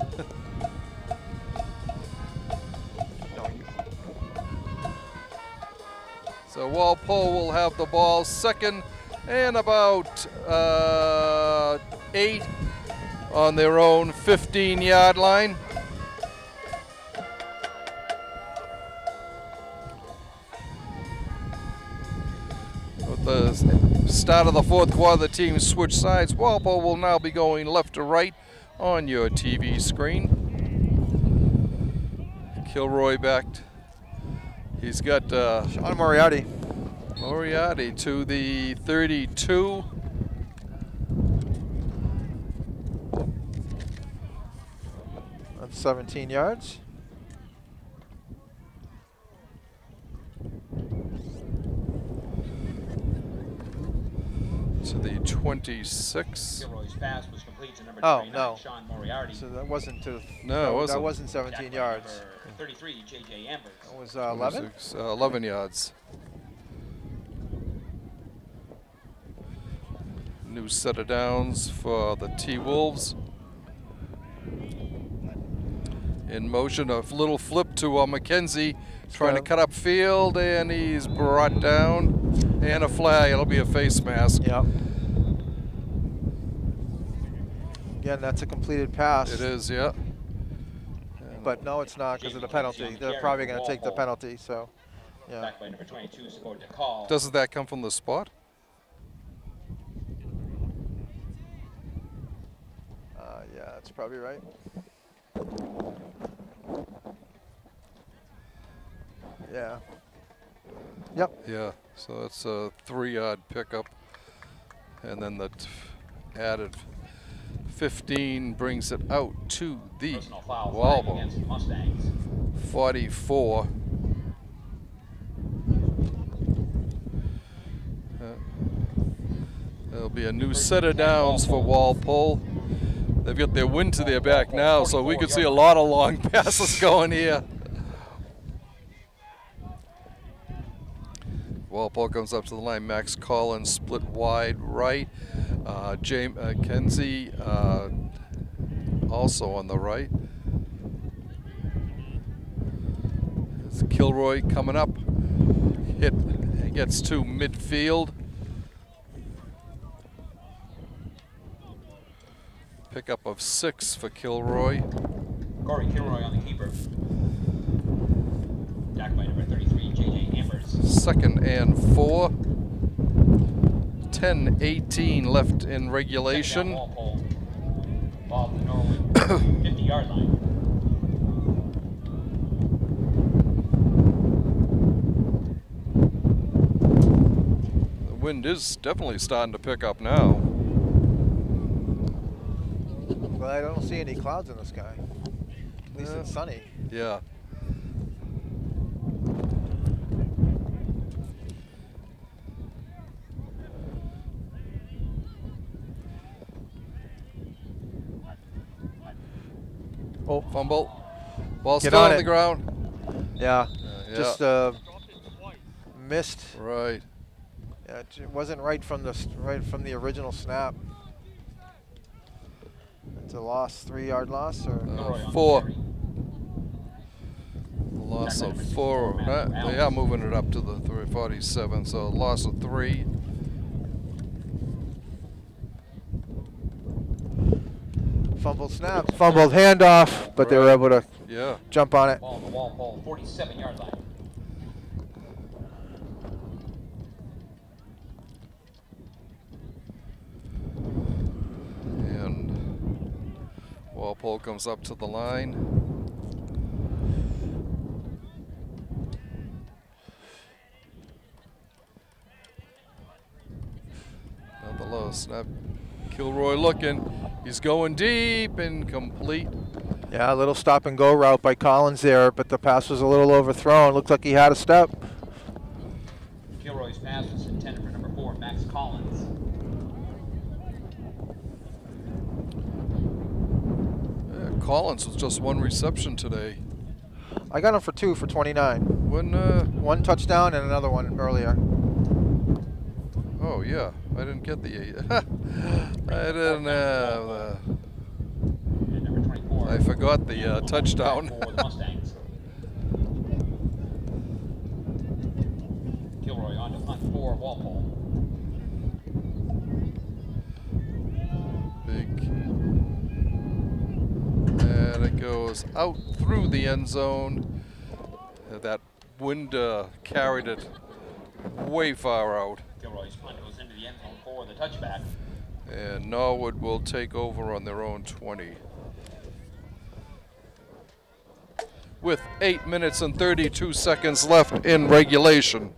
Speaker 1: So Walpole will have the ball second and about 8 on their own 15-yard line. With the start of the fourth quarter, the teams switch sides. Walpole will now be going left to right on your TV screen. Kilroy backed. He's got
Speaker 2: Sean Moriarty.
Speaker 1: Moriarty to the 32.
Speaker 2: That's 17 yards.
Speaker 1: To the 26.
Speaker 3: Kilroy's pass was complete to number 39,
Speaker 2: no.
Speaker 3: Sean Moriarty.
Speaker 2: So that wasn't to.
Speaker 1: No, it wasn't.
Speaker 2: That wasn't 17 yards.
Speaker 3: Number 33, J.J. Ambers.
Speaker 2: That was 11.
Speaker 1: 11 yards. New set of downs for the T-Wolves. In motion, a little flip to McKenzie, trying to cut up field, and he's brought down. And a flag. It'll be a face mask.
Speaker 2: Yep. Again, that's a completed pass.
Speaker 1: It is, yeah.
Speaker 2: But no, it's not because of the penalty. They're probably going to take the penalty. So, yeah.
Speaker 3: Back by number 22, supported to call.
Speaker 1: Doesn't that come from the spot?
Speaker 2: Yeah, that's probably right. Yeah. Yep.
Speaker 1: Yeah, so it's a 3-yard pickup. And then the added 15 brings it out to the
Speaker 3: Personal foul
Speaker 1: wall
Speaker 3: flag against the Mustangs.
Speaker 1: 44. There'll be a new set of downs for Walpole. They've got their wind to their back now, so we could see a lot of long passes going here. Walpole comes up to the line. Max Collins split wide right. James Kenzie also on the right. It's Kilroy coming up. He gets to midfield. Pickup of 6 for Kilroy.
Speaker 3: Corey Kilroy on the keeper. Back by number 33, J.J. Ambers.
Speaker 1: 2nd and 4. 10:18 left in regulation.
Speaker 3: Walpole. Ball to the Norwood 50-yard line.
Speaker 1: The wind is definitely starting to pick up now.
Speaker 2: Well, I don't see any clouds in the sky. At least it's sunny.
Speaker 1: Yeah.
Speaker 2: Oh,
Speaker 1: Fumble. Ball
Speaker 2: Get
Speaker 1: still
Speaker 2: on
Speaker 1: on
Speaker 2: it.
Speaker 1: the ground.
Speaker 2: yeah.
Speaker 1: Yeah.
Speaker 2: Just missed.
Speaker 1: Right.
Speaker 2: Yeah, it wasn't right from the original snap. It's a loss, 3-yard loss, or
Speaker 1: 4. Loss of 4. They are moving it up to the 347, so loss of 3.
Speaker 2: fumbled snap, fumbled handoff, but they were able to jump on it.
Speaker 3: Ball to Walpole, 47-yard line.
Speaker 1: And Walpole comes up to the line. Another low snap. Kilroy looking. He's going deep, incomplete.
Speaker 2: Yeah, a little stop and go route by Collins there, but the pass was a little overthrown. Looked like he had a step.
Speaker 3: Kilroy's pass was intended for number 4, Max Collins.
Speaker 1: Yeah, Collins was just 1 reception today.
Speaker 2: I got him for 2 for 29.
Speaker 1: When,
Speaker 2: 1 touchdown and another one earlier.
Speaker 1: Oh yeah, I didn't get the 8. I didn't have the.
Speaker 3: And number 24.
Speaker 1: I forgot the touchdown.
Speaker 3: For the Mustangs. Kilroy on to punt for Walpole.
Speaker 1: Big. And it goes out through the end zone. That wind carried it way far out.
Speaker 3: Kilroy's punt goes into the end zone for the touchback.
Speaker 1: And Norwood will take over on their own 20. With 8 minutes and 32 seconds left in regulation.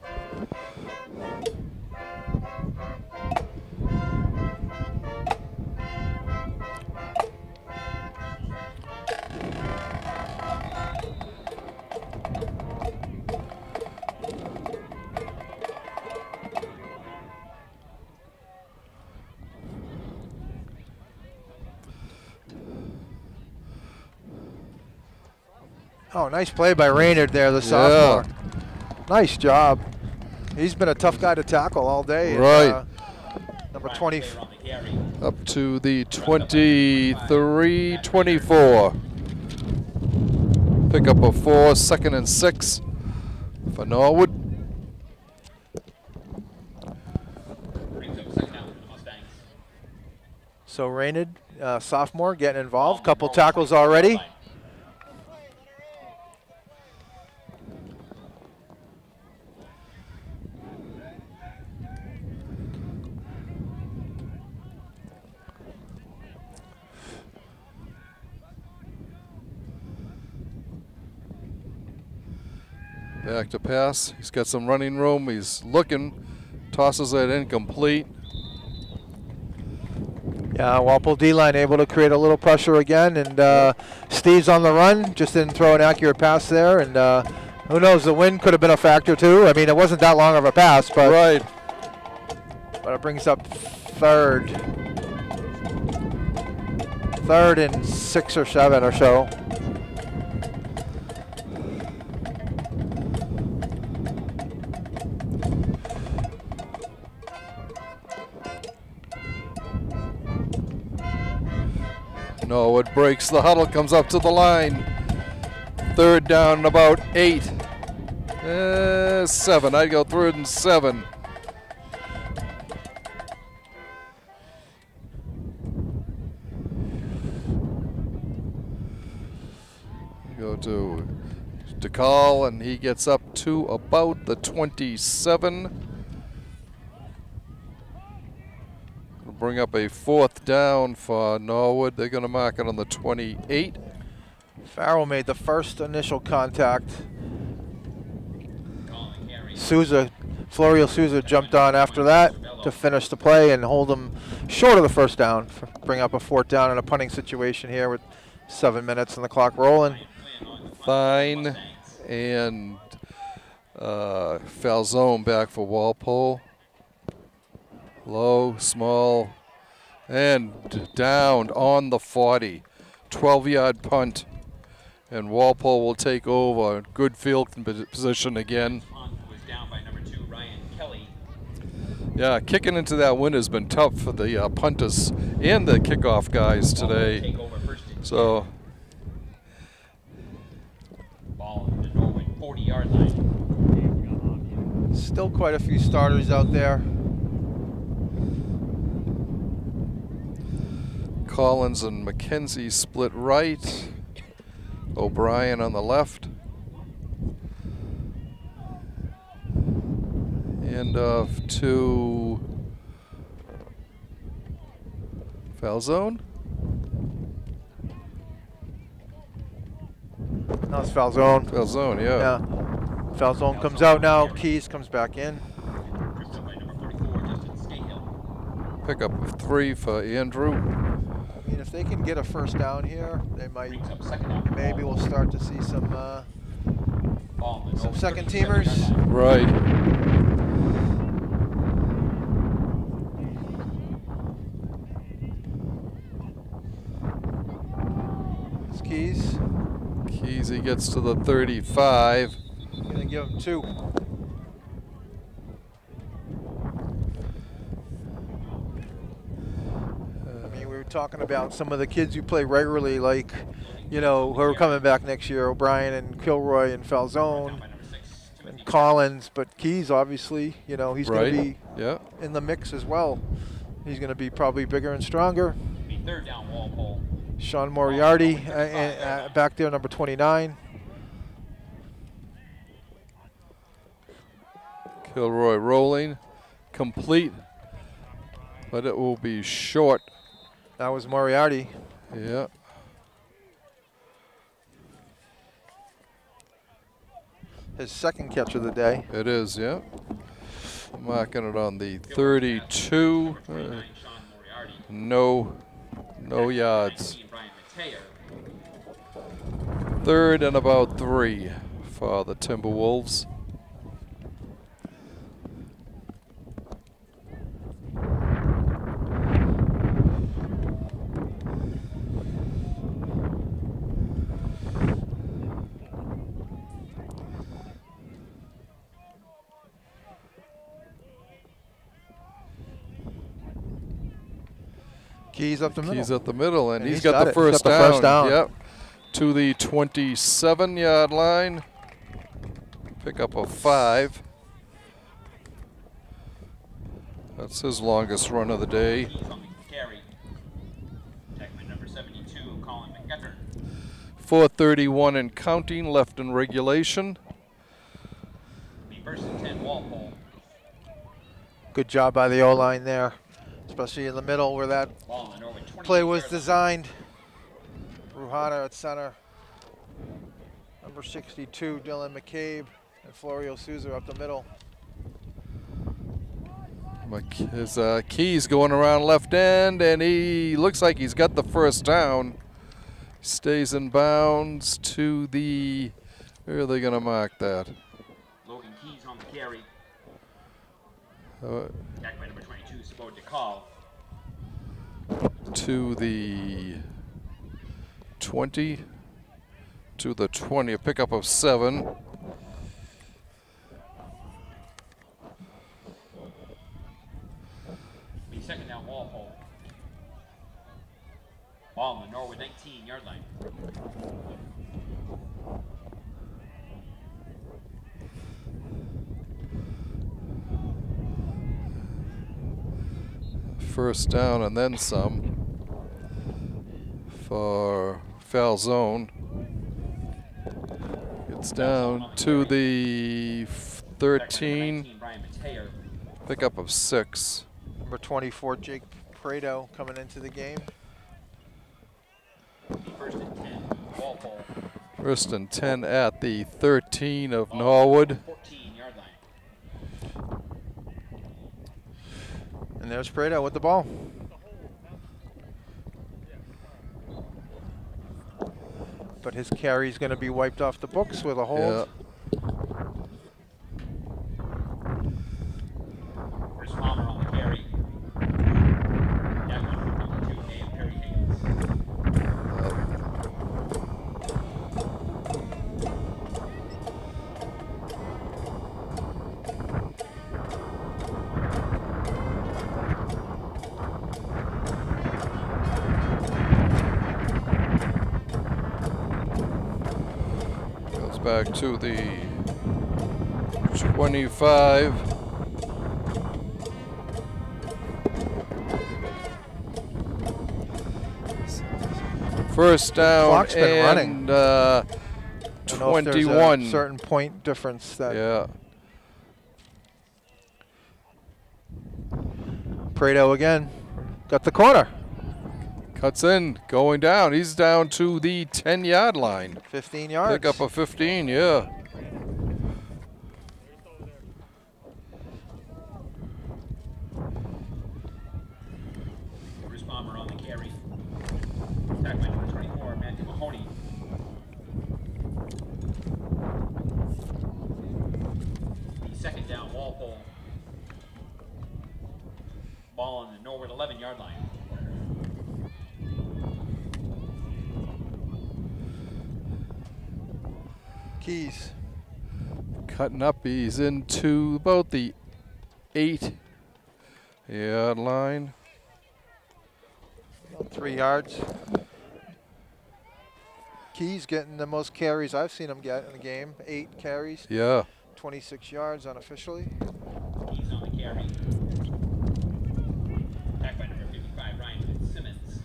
Speaker 2: Oh, nice play by Raynard there, the sophomore. Nice job. He's been a tough guy to tackle all day.
Speaker 1: Right.
Speaker 2: Number 20.
Speaker 1: Up to the 23-24. Pick up a 4, 2nd and 6 for Norwood.
Speaker 2: So Raynard, sophomore, getting involved. Couple tackles already.
Speaker 1: Back to pass. He's got some running room. He's looking. Tosses it incomplete.
Speaker 2: Yeah, Walpole D-line able to create a little pressure again, and Steve's on the run. Just didn't throw an accurate pass there, and who knows, the wind could have been a factor too. I mean, it wasn't that long of a pass, but
Speaker 1: right.
Speaker 2: But it brings up third and 6 or 7 or so.
Speaker 1: Norwood breaks the huddle, comes up to the line. 3rd down and about 8. 7. I'd go 3rd and 7. Go to DeCall, and he gets up to about the 27. Bring up a 4th down for Norwood. They're going to mark it on the 28.
Speaker 2: Farrell made the first initial contact. Florio Souza jumped on after that to finish the play and hold him short of the 1st down. Bring up a 4th down in a punting situation here with 7 minutes and the clock rolling.
Speaker 1: Fine and Falzone back for Walpole. Low, small, and down on the 40. 12-yard punt, and Walpole will take over. Good field position again. Yeah, kicking into that wind has been tough for the punters and the kickoff guys today. So,
Speaker 3: ball on the Norwood 40-yard line.
Speaker 2: Still quite a few starters out there.
Speaker 1: Collins and McKenzie split right. O'Brien on the left. And off to Falzone.
Speaker 2: Now it's Falzone.
Speaker 1: Falzone, yeah.
Speaker 2: Falzone comes out now. Keys comes back in.
Speaker 1: Pick up of 3 for Andrew.
Speaker 2: I mean, if they can get a 1st down here, they might, maybe we'll start to see some second teamers.
Speaker 1: Right.
Speaker 2: It's Keys.
Speaker 1: Keys, he gets to the 35.
Speaker 2: Gonna give him 2. Talking about some of the kids who play regularly, like, you know, who are coming back next year, O'Brien and Kilroy and Falzone and Collins, but Keys, obviously, you know, he's going to be in the mix as well. He's going to be probably bigger and stronger.
Speaker 3: 3rd down, Walpole.
Speaker 2: Sean Moriarty back there, number 29.
Speaker 1: Kilroy rolling, complete, but it will be short.
Speaker 2: That was Moriarty.
Speaker 1: Yeah.
Speaker 2: His 2nd catch of the day.
Speaker 1: It is, yeah. Marking it on the 32. No yards. 3rd and about 3 for the Timberwolves.
Speaker 2: Keys up the middle.
Speaker 1: Keys up the middle, and he's got the first down. Yep. to the 27-yard line. Pickup of 5. That's his longest run of the day. 4:31 and counting left in regulation.
Speaker 3: First and 10, Walpole.
Speaker 2: Good job by the O-line there, especially in the middle where that play was designed. Ruhana at center. Number 62, Dylan McCabe, and Florio Souza up the middle.
Speaker 1: His Keys going around left end, and he looks like he's got the first down. Stays in bounds to the, where are they going to mark that?
Speaker 3: Logan Keys on the carry. Back by number 22, Sabo DeCall.
Speaker 1: To the 20, to the 20, a pickup of 7.
Speaker 3: Second down, Walpole. Ball on the Norwood 19-yard line.
Speaker 1: First down and then some for Falzone. It's down to the 13. Pickup of 6.
Speaker 2: Number 24, Jake Prado coming into the game.
Speaker 3: First and 10, Walpole.
Speaker 1: First and 10 at the 13 of Norwood.
Speaker 3: 14-yard line.
Speaker 2: And there's Prado with the ball. But his carry's going to be wiped off the books with a hold.
Speaker 1: Yeah.
Speaker 3: Chris Palmer on the carry.
Speaker 1: Back to the 25. First down.
Speaker 2: Clock's been
Speaker 1: and
Speaker 2: running.
Speaker 1: 21.
Speaker 2: A certain point difference that.
Speaker 1: Yeah.
Speaker 2: Prado again. Got the corner.
Speaker 1: Cuts in, going down. He's down to the 10-yard line.
Speaker 2: 15 yards.
Speaker 1: Pick up a 15, yeah.
Speaker 3: Bruce Palmer on the carry. Attack by number 24, Matthew Mahoney. The second down, Walpole. Ball on the Norwood 11-yard line.
Speaker 2: Keys.
Speaker 1: Cutting up, he's into about the 8-yard line.
Speaker 2: About 3 yards. Keys getting the most carries I've seen him get in the game. 8 carries.
Speaker 1: Yeah.
Speaker 2: 26 yards unofficially.
Speaker 3: Keys on the carry. Back by number 55, Ryan Fitzsimmons.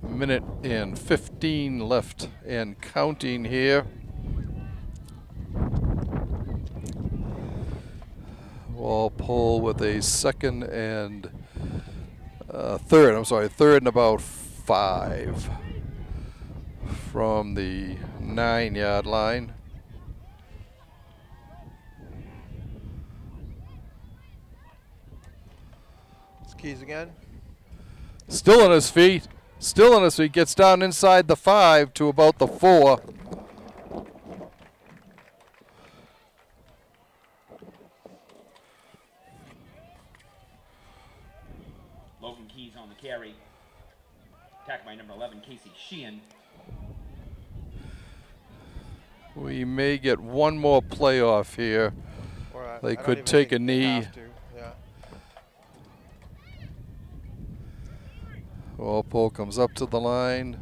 Speaker 1: Minute and 15 left and counting here. Walpole with a third and about 5 from the 9-yard line.
Speaker 2: It's Keys again.
Speaker 1: Still on his feet. Still on his feet. Gets down inside the 5 to about the 4.
Speaker 3: Logan Keys on the carry. Attacked by number 11, Casey Sheehan.
Speaker 1: We may get one more playoff here. They could take a knee.
Speaker 2: Yeah.
Speaker 1: Walpole comes up to the line.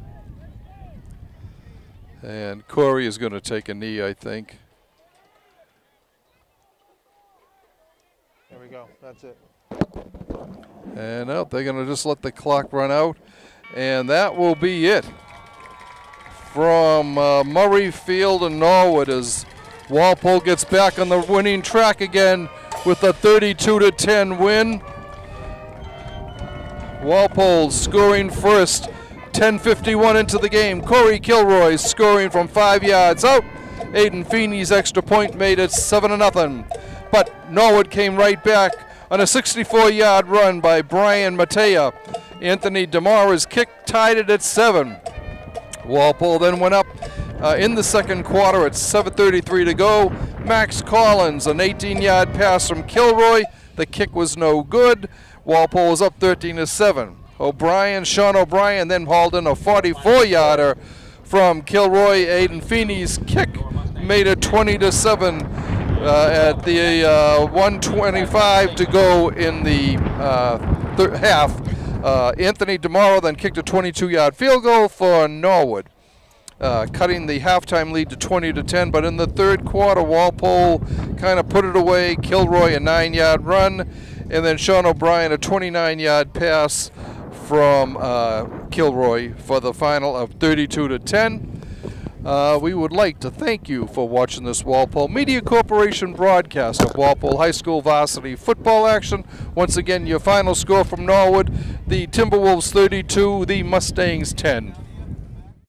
Speaker 1: And Corey is going to take a knee, I think.
Speaker 2: There we go. That's it.
Speaker 1: And they're going to just let the clock run out. And that will be it from Murray Field and Norwood as Walpole gets back on the winning track again with a 32-10 win. Walpole scoring first, 10:51 into the game. Corey Kilroy scoring from 5 yards out. Aiden Feeney's extra point made it 7-0. But Norwood came right back on a 64-yard run by Brian Matea. Anthony DeMara's kick tied it at 7. Walpole then went up in the second quarter at 7:33 to go. Max Collins, an 18-yard pass from Kilroy. The kick was no good. Walpole was up 13-7. Sean O'Brien then hauled in a 44-yarder from Kilroy. Aiden Feeney's kick made it 20-7 at the 1:25 to go in the half. Anthony DeMaro then kicked a 22-yard field goal for Norwood, cutting the halftime lead to 20-10. But in the third quarter, Walpole kind of put it away. Kilroy a 9-yard run, and then Sean O'Brien a 29-yard pass from Kilroy for the final of 32-10. We would like to thank you for watching this Walpole Media Corporation broadcast of Walpole High School varsity football action. Once again, your final score from Norwood, the Timberwolves 32, the Mustangs 10.